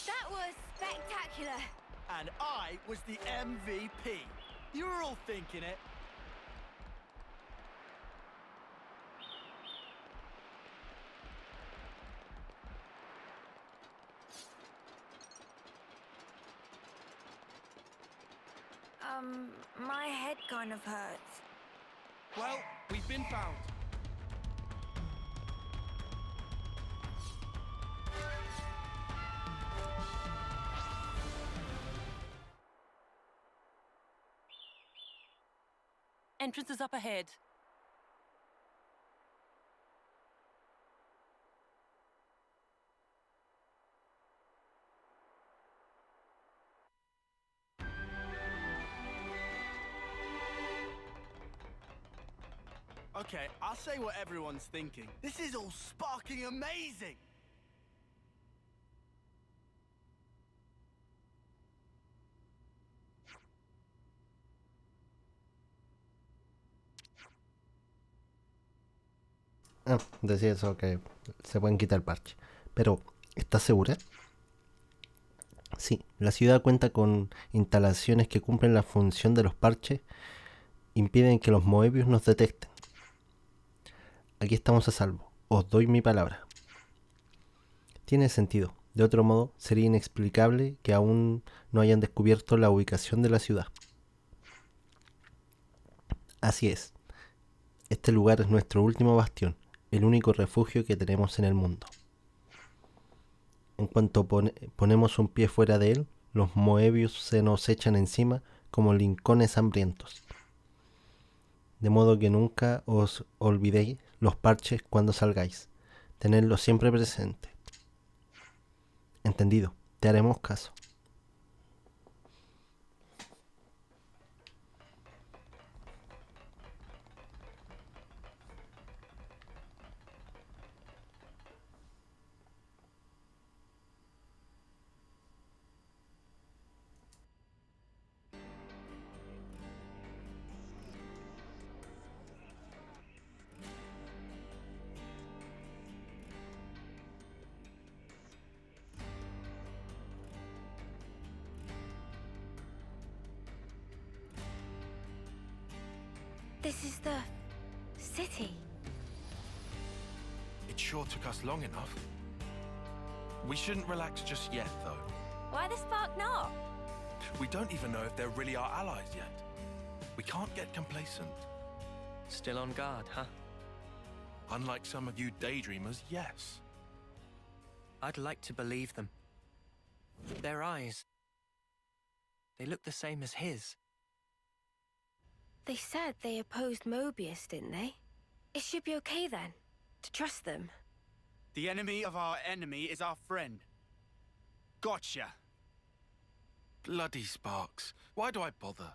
That was spectacular. And I was the MVP. You were all thinking it. My head kind of hurts. Well, we've been found. Entrance is up ahead. Okay, I'll say what everyone's thinking. This is all sparking amazing! Ah, decía eso, que se pueden quitar el parche. Pero, ¿estás segura? Sí, la ciudad cuenta con instalaciones que cumplen la función de los parches, impiden que los Moebius nos detecten. Aquí estamos a salvo, os doy mi palabra. Tiene sentido, de otro modo sería inexplicable que aún no hayan descubierto la ubicación de la ciudad. Así es, este lugar es nuestro último bastión, el único refugio que tenemos en el mundo. En cuanto ponemos un pie fuera de él, los Moebius se nos echan encima como lincones hambrientos. De modo que nunca os olvidéis los parches cuando salgáis. Tenedlos siempre presente. Entendido, te haremos caso. This is the city. It sure took us long enough. We shouldn't relax just yet, though. Why the spark not? We don't even know if they're really our allies yet. We can't get complacent. Still on guard, huh? Unlike some of you daydreamers, yes. I'd like to believe them. Their eyes, they look the same as his. They said they opposed Mobius, didn't they? It should be okay then, to trust them. The enemy of our enemy is our friend. Gotcha. Bloody Sparks. Why do I bother?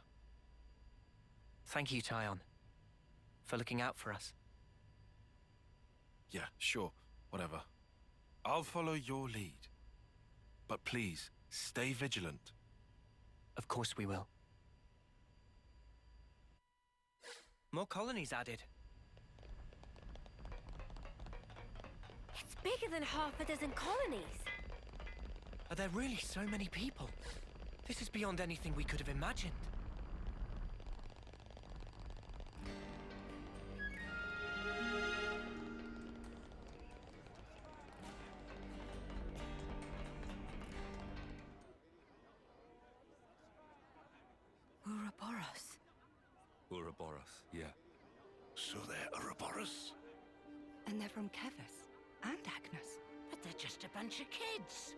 Thank you, Tyon, for looking out for us. Yeah, sure. Whatever. I'll follow your lead. But please, stay vigilant. Of course we will. More colonies added. It's bigger than half a dozen colonies. Are there really so many people? This is beyond anything we could have imagined. Ouroboros, yeah. So they're Ouroboros? And they're from Keves and Agnes. But they're just a bunch of kids.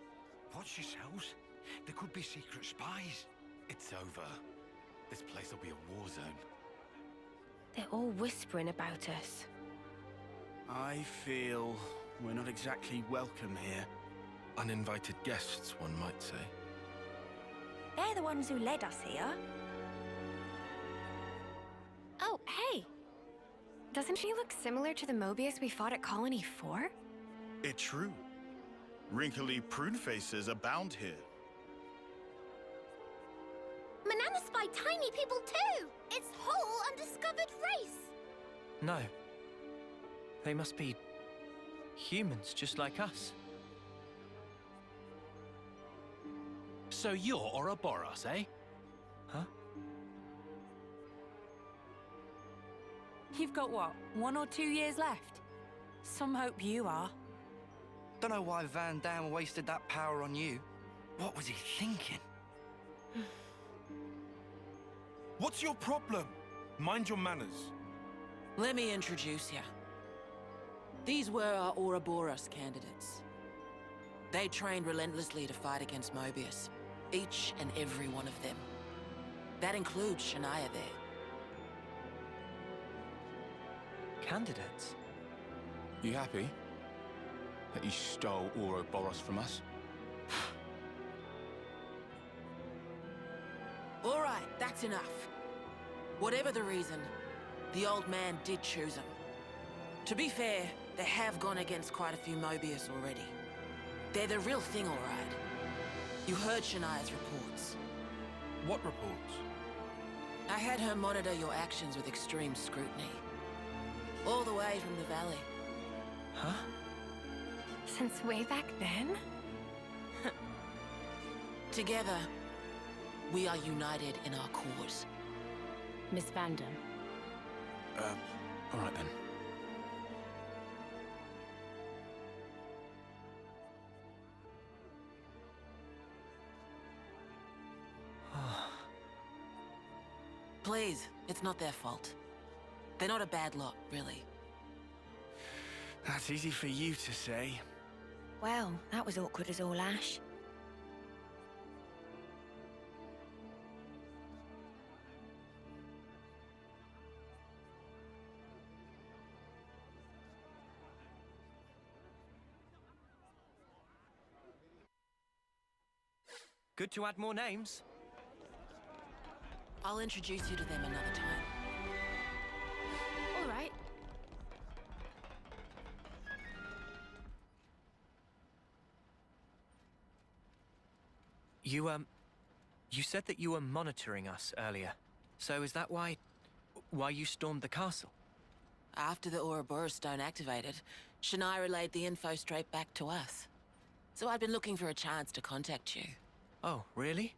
Watch yourselves. There could be secret spies. It's over. This place will be a war zone. They're all whispering about us. I feel we're not exactly welcome here. Uninvited guests, one might say. They're the ones who led us here. Oh, hey! Doesn't she look similar to the Mobius we fought at Colony 4? It's true. Wrinkly prune faces abound here. Manana spy tiny people too! It's whole undiscovered race! No. They must be humans just like us. So you're Ouroboros, eh? Huh? You've got what, 1 or 2 years left? Some hope you are. Don't know why Van Dam wasted that power on you. What was he thinking? What's your problem? Mind your manners. Let me introduce you. These were our Ouroboros candidates. They trained relentlessly to fight against Mobius. Each and every one of them. That includes Shania there. Candidates? You happy that you stole Ouroboros from us? All right, that's enough. Whatever the reason, the old man did choose them. To be fair, they have gone against quite a few Mobius already. They're the real thing, all right. You heard Shania's reports. What reports? I had her monitor your actions with extreme scrutiny. All the way from the valley. Huh? Since way back then? Together, we are united in our cause. Miss Vandam. All right then. Please, it's not their fault. They're not a bad lot, really. That's easy for you to say. Well, that was awkward as all ash. Good to add more names. I'll introduce you to them another time. All right. You said that you were monitoring us earlier. So is that why you stormed the castle? After the Ouroboros stone activated, Shania relayed the info straight back to us. So I'd been looking for a chance to contact you. Oh, really?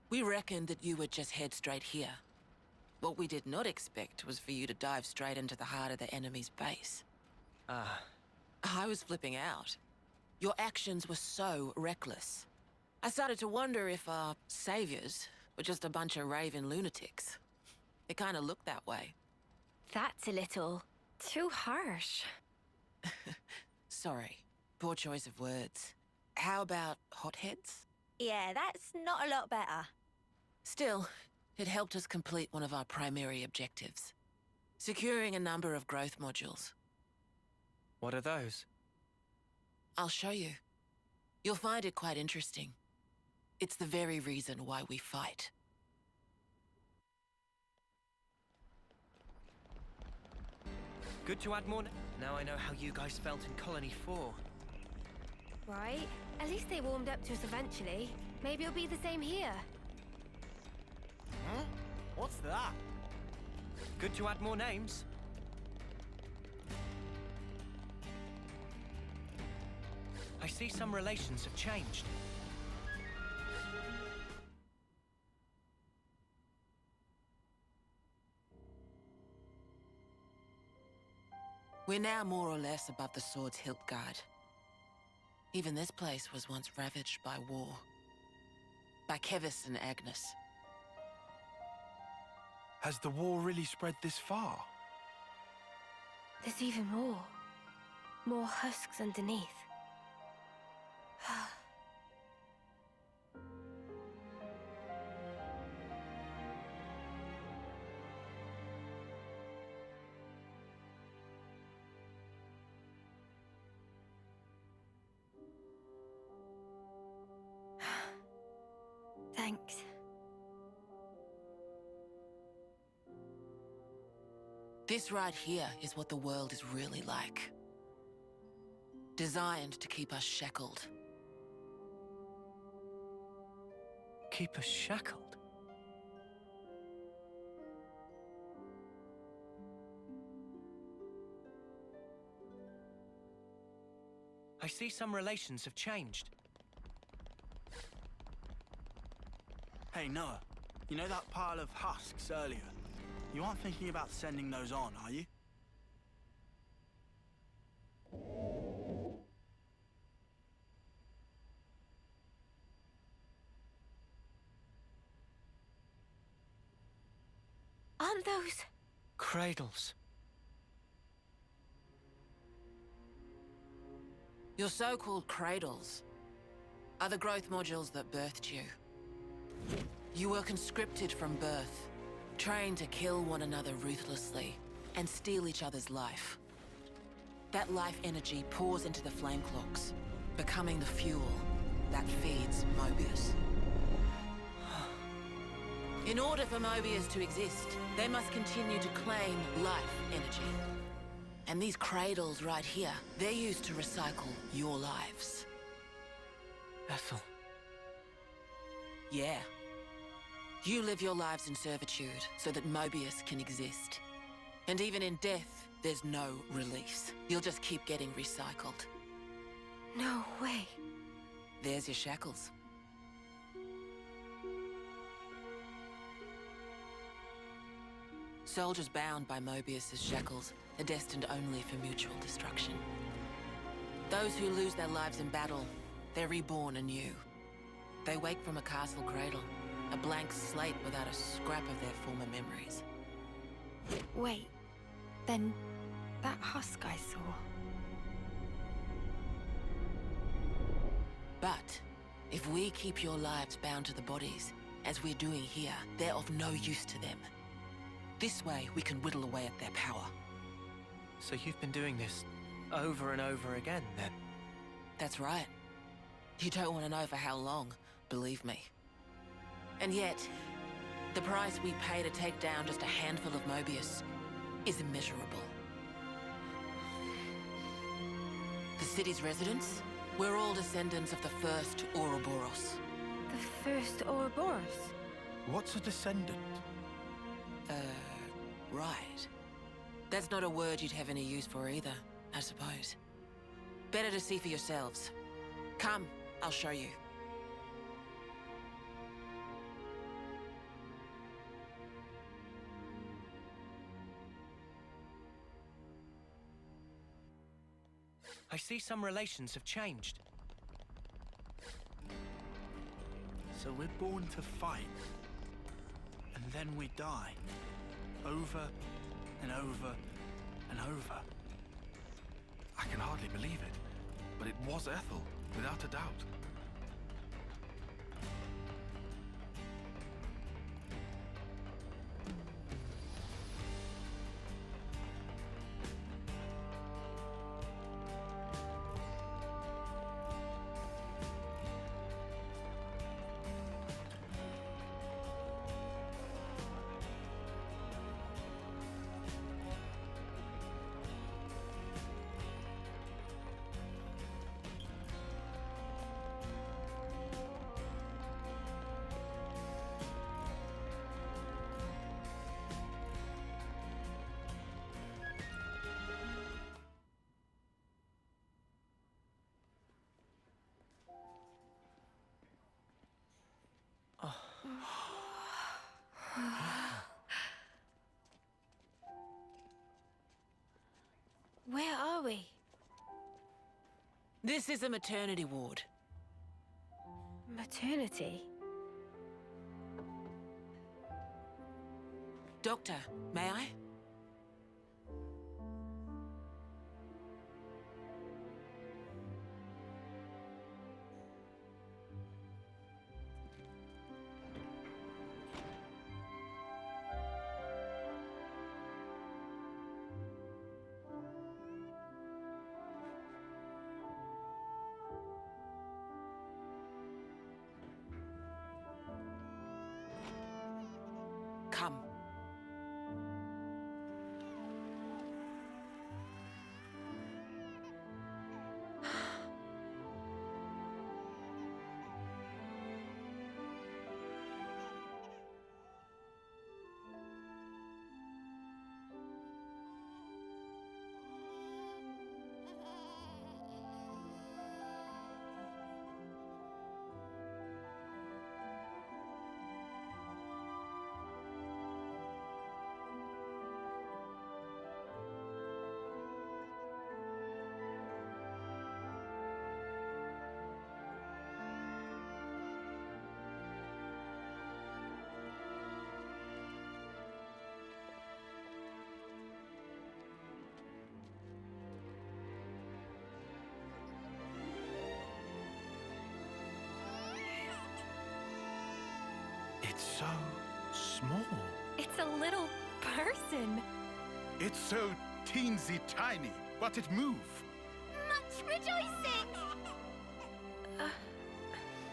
We reckoned that you would just head straight here. What we did not expect was for you to dive straight into the heart of the enemy's base. I was flipping out. Your actions were so reckless. I started to wonder if our saviors were just a bunch of raving lunatics. It kind of looked that way. That's a little too harsh. Sorry, poor choice of words. How about hotheads? Yeah, that's not a lot better. Still, it helped us complete one of our primary objectives. Securing a number of growth modules. What are those? I'll show you. You'll find it quite interesting. It's the very reason why we fight. Good to add more. Now I know how you guys felt in Colony 4. Right. At least they warmed up to us eventually. Maybe it'll be the same here. Huh? What's that? Good to add more names. I see some relations have changed. We're now more or less above the sword's hilt guard. Even this place was once ravaged by war. By Keves and Agnes. Has the war really spread this far? There's even more. More husks underneath. Thanks. This right here is what the world is really like. Designed to keep us shackled. Keep us shackled? I see some relations have changed. Hey, Noah. You know that pile of husks earlier? You aren't thinking about sending those on, are you? Aren't those... Cradles. Your so-called cradles are the growth modules that birthed you. You were conscripted from birth, trained to kill one another ruthlessly and steal each other's life. That life energy pours into the flame clocks, becoming the fuel that feeds Mobius. In order for Mobius to exist, they must continue to claim life energy. And these cradles right here, they're used to recycle your lives. Ethel. Yeah. You live your lives in servitude so that Mobius can exist. And even in death, there's no release. You'll just keep getting recycled. No way. There's your shackles. Soldiers bound by Mobius's shackles are destined only for mutual destruction. Those who lose their lives in battle, they're reborn anew. They wake from a castle cradle, a blank slate without a scrap of their former memories. Wait, then that husk I saw... But if we keep your lives bound to the bodies, as we're doing here, they're of no use to them. This way, we can whittle away at their power. So you've been doing this over and over again, then? That's right. You don't want to know for how long, believe me. And yet, the price we pay to take down just a handful of Mobius is immeasurable. The city's residents, we're all descendants of the first Ouroboros. The first Ouroboros? What's a descendant? Right. That's not a word you'd have any use for either, I suppose. Better to see for yourselves. Come, I'll show you. I see some relations have changed. So we're born to fight. And then we die. Over and over and over. I can hardly believe it, but it was Ethel, without a doubt. Where are we? This is a maternity ward. Maternity? Doctor, may I? Come. It's so small. It's a little person. It's so teensy tiny, but it moves. Much rejoicing!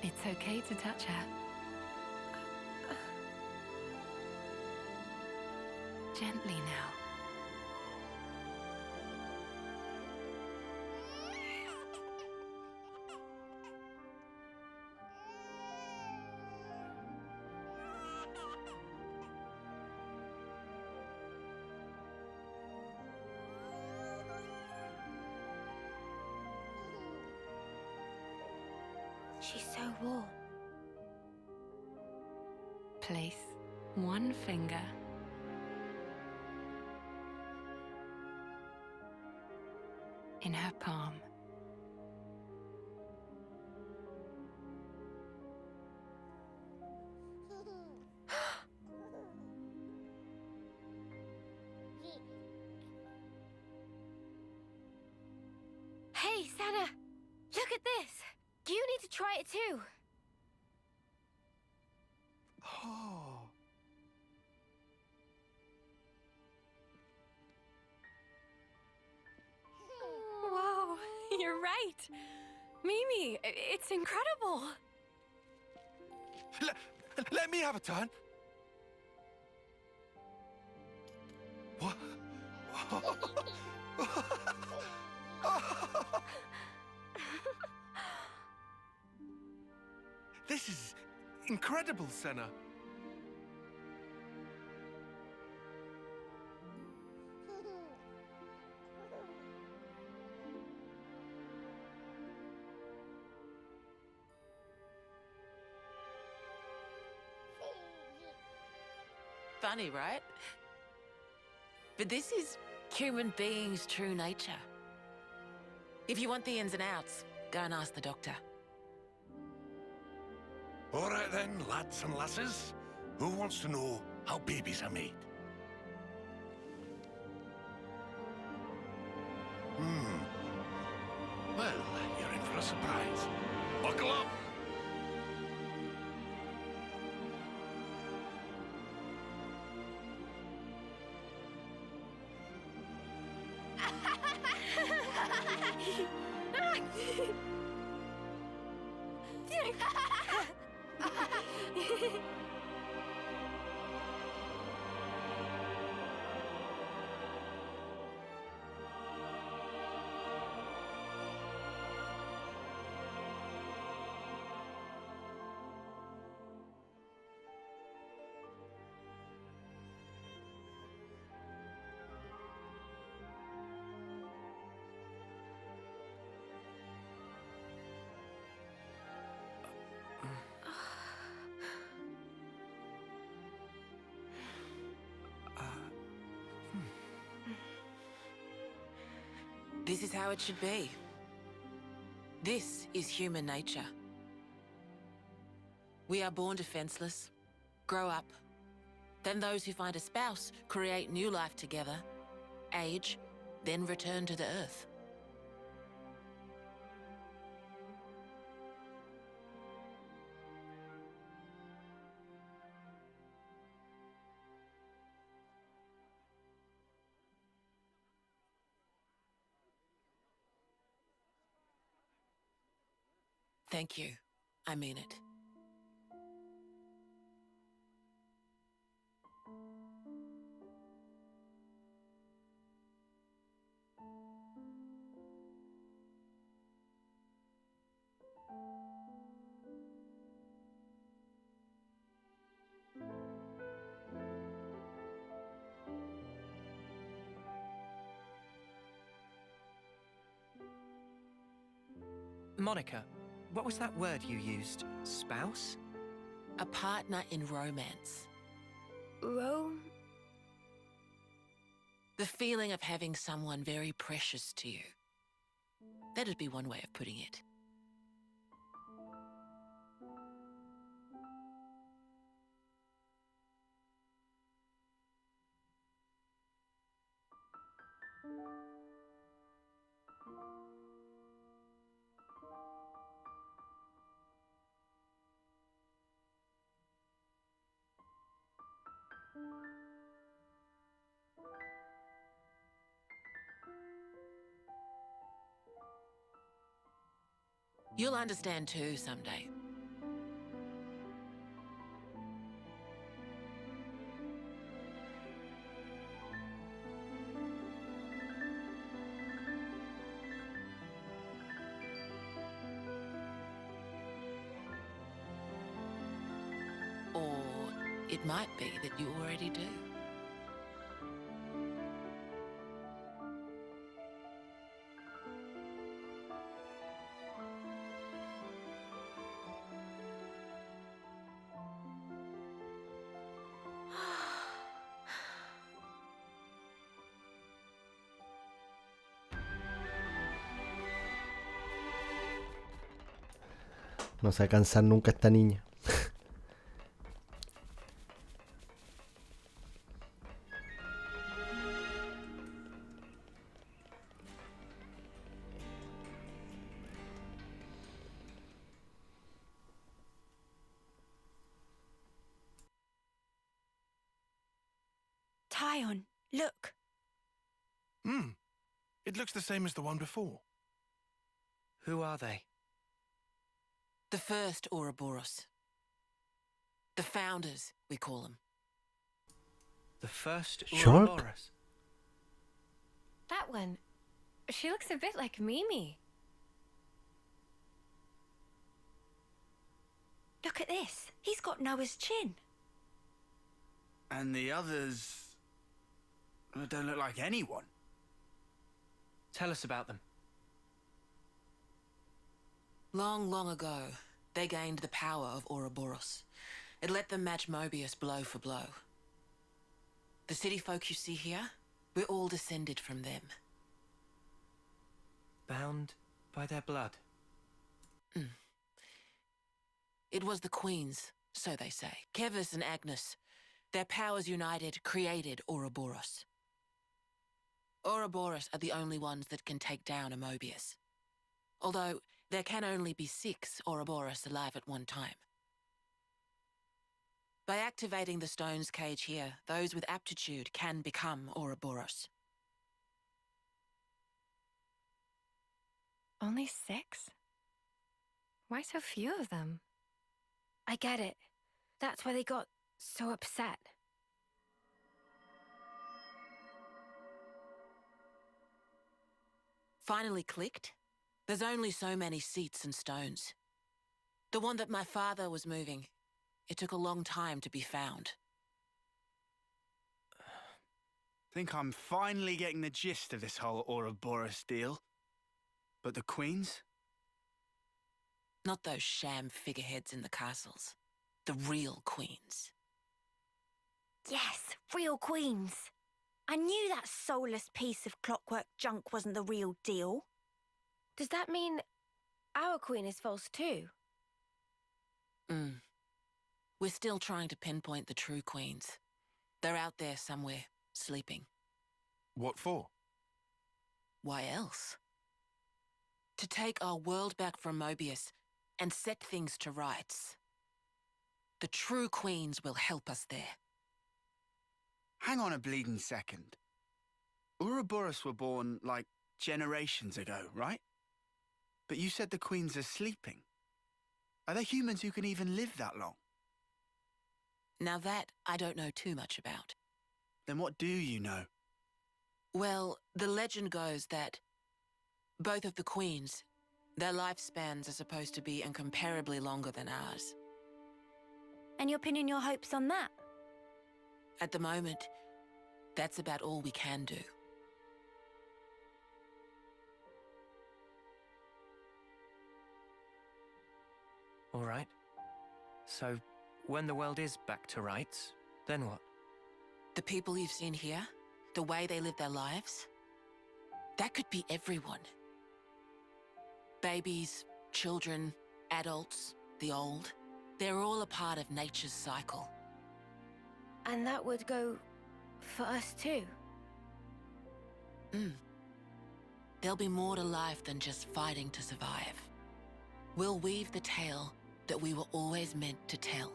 It's okay to touch her. Gently now. She's so warm. Place one finger in her palm. Hey, Sana! Look at this! You need to try it too. Oh. Whoa, you're right. Mimi, it's incredible. Let me have a turn. What? This is incredible, Senna. Funny, right? But this is human beings' true nature. If you want the ins and outs, go and ask the doctor. All right then, lads and lasses. Who wants to know how babies are made? Well, you're in for a surprise. Buckle up! This is how it should be. This is human nature. We are born defenseless, grow up, Then those who find a spouse create new life together, age, then return to the earth. Thank you. I mean it. Monica, what was that word you used? Spouse? A partner in romance. The feeling of having someone very precious to you. That'd be one way of putting it. You'll understand too someday. Or it might be that you already do. No se va a cansar nunca esta niña. Tyon, look. It looks the same as the one before. Who are they? The first Ouroboros. The founders, we call them. The first Shark? Ouroboros? That one. She looks a bit like Mimi. Look at this. He's got Noah's chin. And the others don't look like anyone. Tell us about them. Long, long ago, they gained the power of Ouroboros. It let them match Mobius blow for blow. The city folk you see here, we're all descended from them. Bound by their blood? It was the queens, so they say. Keves and Agnes. Their powers united created Ouroboros. Ouroboros are the only ones that can take down a Mobius. Although, there can only be 6 Ouroboros alive at one time. By activating the stone's cage here, those with aptitude can become Ouroboros. Only 6? Why so few of them? I get it. That's why they got so upset. Finally clicked? There's only so many seats and stones. The one that my father was moving, it took a long time to be found. Think I'm finally getting the gist of this whole Ouroboros deal. But the queens? Not those sham figureheads in the castles. The real queens. Yes, real queens. I knew that soulless piece of clockwork junk wasn't the real deal. Does that mean our queen is false too? We're still trying to pinpoint the true queens. They're out there somewhere, sleeping. What for? Why else? To take our world back from Mobius and set things to rights. The true queens will help us there. Hang on a bleeding second. Ouroboros were born, like, generations ago, right? But you said the queens are sleeping. Are there humans who can even live that long? Now that I don't know too much about. Then what do you know? Well, the legend goes that both of the queens, their lifespans are supposed to be incomparably longer than ours. And you're pinning your hopes on that? At the moment, that's about all we can do. All right. So, when the world is back to rights, then what? The people you've seen here, the way they live their lives, that could be everyone. Babies, children, adults, the old, they're all a part of nature's cycle. And that would go for us too? There'll be more to life than just fighting to survive. We'll weave the tale that we were always meant to tell.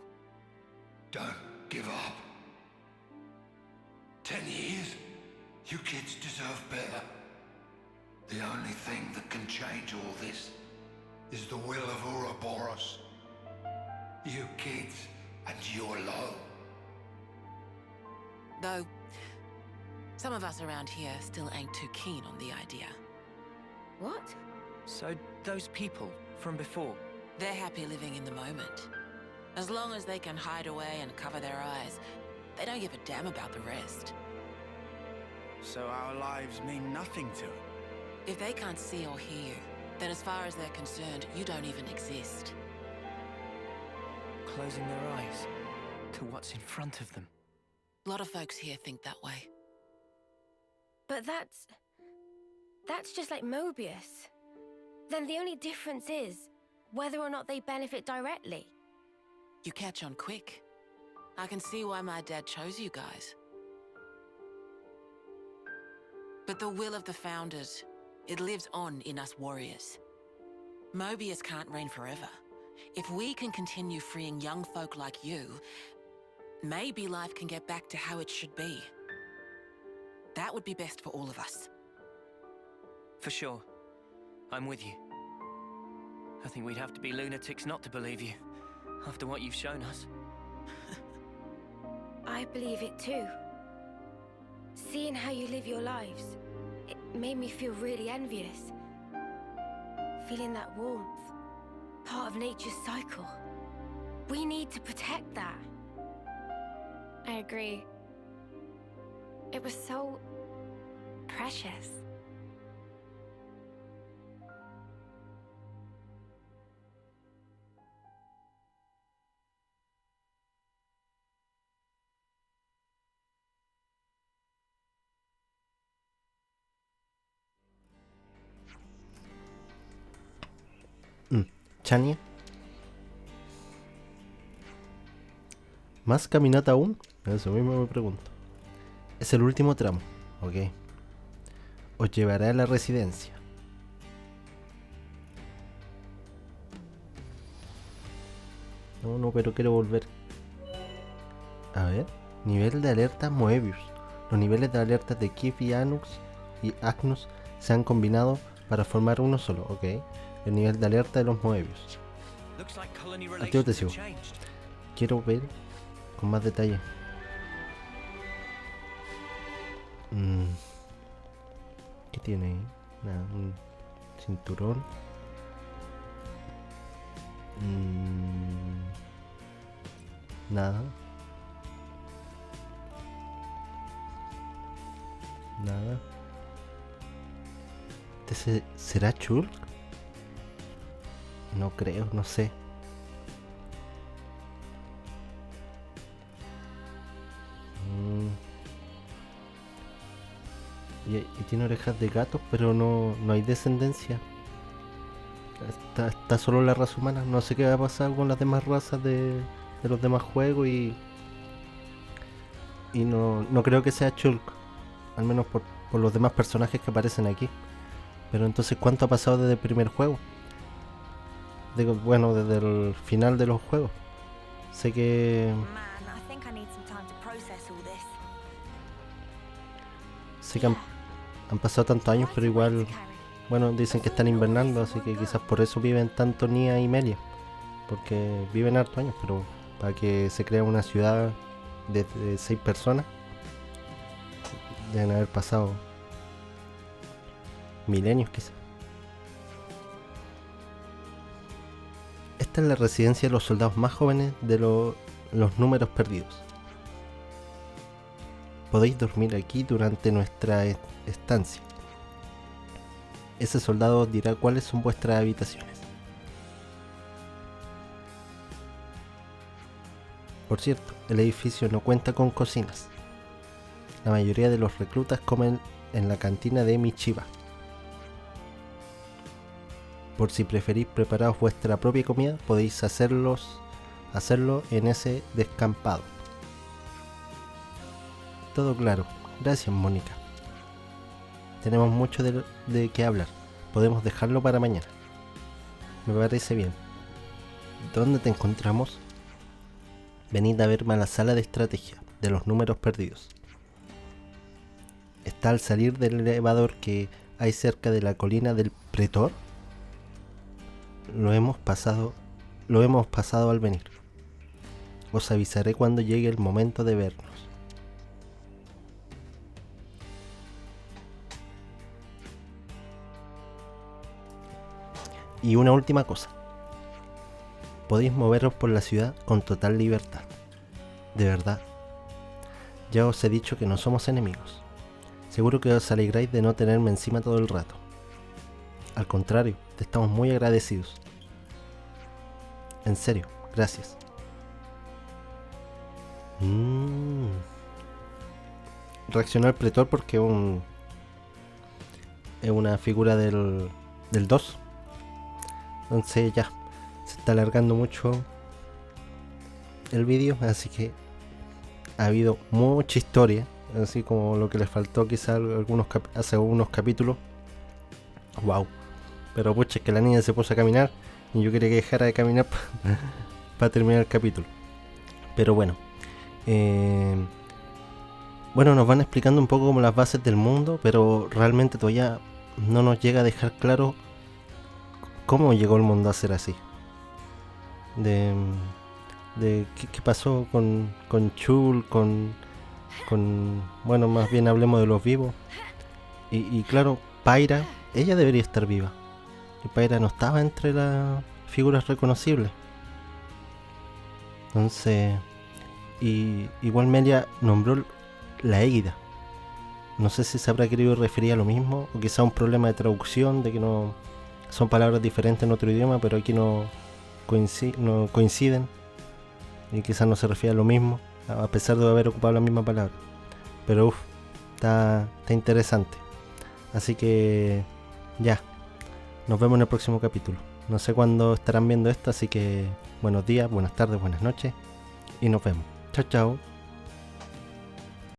Don't give up. 10 years? You kids deserve better. The only thing that can change all this is the will of Ouroboros. You kids, and you alone. Though, some of us around here still ain't too keen on the idea. What? So, those people from before? They're happy living in the moment. As long as they can hide away and cover their eyes, they don't give a damn about the rest. So our lives mean nothing to it? If they can't see or hear you, then as far as they're concerned, you don't even exist. Closing their eyes to what's in front of them. A lot of folks here think that way. But that's just like Mobius. Then the only difference is whether or not they benefit directly. You catch on quick. I can see why my dad chose you guys. But the will of the Founders, it lives on in us warriors. Mobius can't reign forever. If we can continue freeing young folk like you, maybe life can get back to how it should be. That would be best for all of us. For sure. I'm with you. I think we'd have to be lunatics not to believe you, after what you've shown us. I believe it too. Seeing how you live your lives, it made me feel really envious. Feeling that warmth, part of nature's cycle. We need to protect that. I agree. It was so precious. Chania. ¿Más caminata aún? Eso mismo me pregunto. Es el último tramo. Ok. Os llevaré a la residencia. No, pero quiero volver. A ver. Nivel de alerta Moebius. Los niveles de alerta de Keves y Agnus se han combinado para formar uno solo. Ok. El nivel de alerta de los Moebius. Antiguo te sigo. Quiero ver con más detalle. ¿Qué tiene ahí? Nada, un cinturón. Nada. Nada. ¿Será Chulk? No creo, no sé. Y tiene orejas de gato, pero no hay descendencia. Está solo la raza humana. No sé qué va a pasar con las demás razas de los demás juegos y Y no creo que sea Chulk, al menos por los demás personajes que aparecen aquí. Pero entonces, ¿cuánto ha pasado desde el primer juego? Bueno, desde el final de los juegos. Sé que... Sé que han pasado tantos años, pero igual... Bueno, dicen que están invernando, así que quizás por eso viven tanto Nia y Melia. Porque viven hartos años, pero para que se crea una ciudad de 6 personas, deben haber pasado milenios quizás. Esta es la residencia de los soldados más jóvenes de los números perdidos. Podéis dormir aquí durante nuestra estancia. Ese soldado os dirá cuáles son vuestras habitaciones. Por cierto, el edificio no cuenta con cocinas. La mayoría de los reclutas comen en la cantina de Michiba. Por si preferís prepararos vuestra propia comida, podéis hacerlo en ese descampado. Todo claro. Gracias, Mónica. Tenemos mucho de qué hablar. Podemos dejarlo para mañana. Me parece bien. ¿Dónde te encontramos? Venid a verme a la sala de estrategia de los números perdidos. Está al salir del elevador que hay cerca de la colina del Pretor. Lo hemos pasado al venir. Os avisaré cuando llegue el momento de vernos. Y una última cosa. Podéis moveros por la ciudad con total libertad. De verdad. Ya os he dicho que no somos enemigos. Seguro que os alegráis de no tenerme encima todo el rato. Al contrario, te estamos muy agradecidos. En serio, gracias. Reaccionó el pretor porque es una figura del 2. Entonces ya, se está alargando mucho el vídeo, así que ha habido mucha historia, así como lo que les faltó quizás hace unos capítulos. Wow. Pero pucha, es que la niña se puso a caminar y yo quería que dejara de caminar para terminar el capítulo. Pero bueno, nos van explicando un poco como las bases del mundo, pero realmente todavía no nos llega a dejar claro cómo llegó el mundo a ser así. De qué pasó con Chul, bueno, más bien hablemos de los vivos. Y claro, Pyra, ella debería estar viva. Y Pyra no estaba entre las figuras reconocibles. Entonces, igual Melia nombró la égida. No sé si se habrá querido referir a lo mismo, o quizá un problema de traducción, de que no son palabras diferentes en otro idioma, pero aquí no coinciden. Y quizás no se refiere a lo mismo, a pesar de haber ocupado la misma palabra. Pero está interesante. Así que ya, nos vemos en el próximo capítulo. No sé cuándo estarán viendo esto, así que buenos días, buenas tardes, buenas noches y nos vemos. Chao, chao.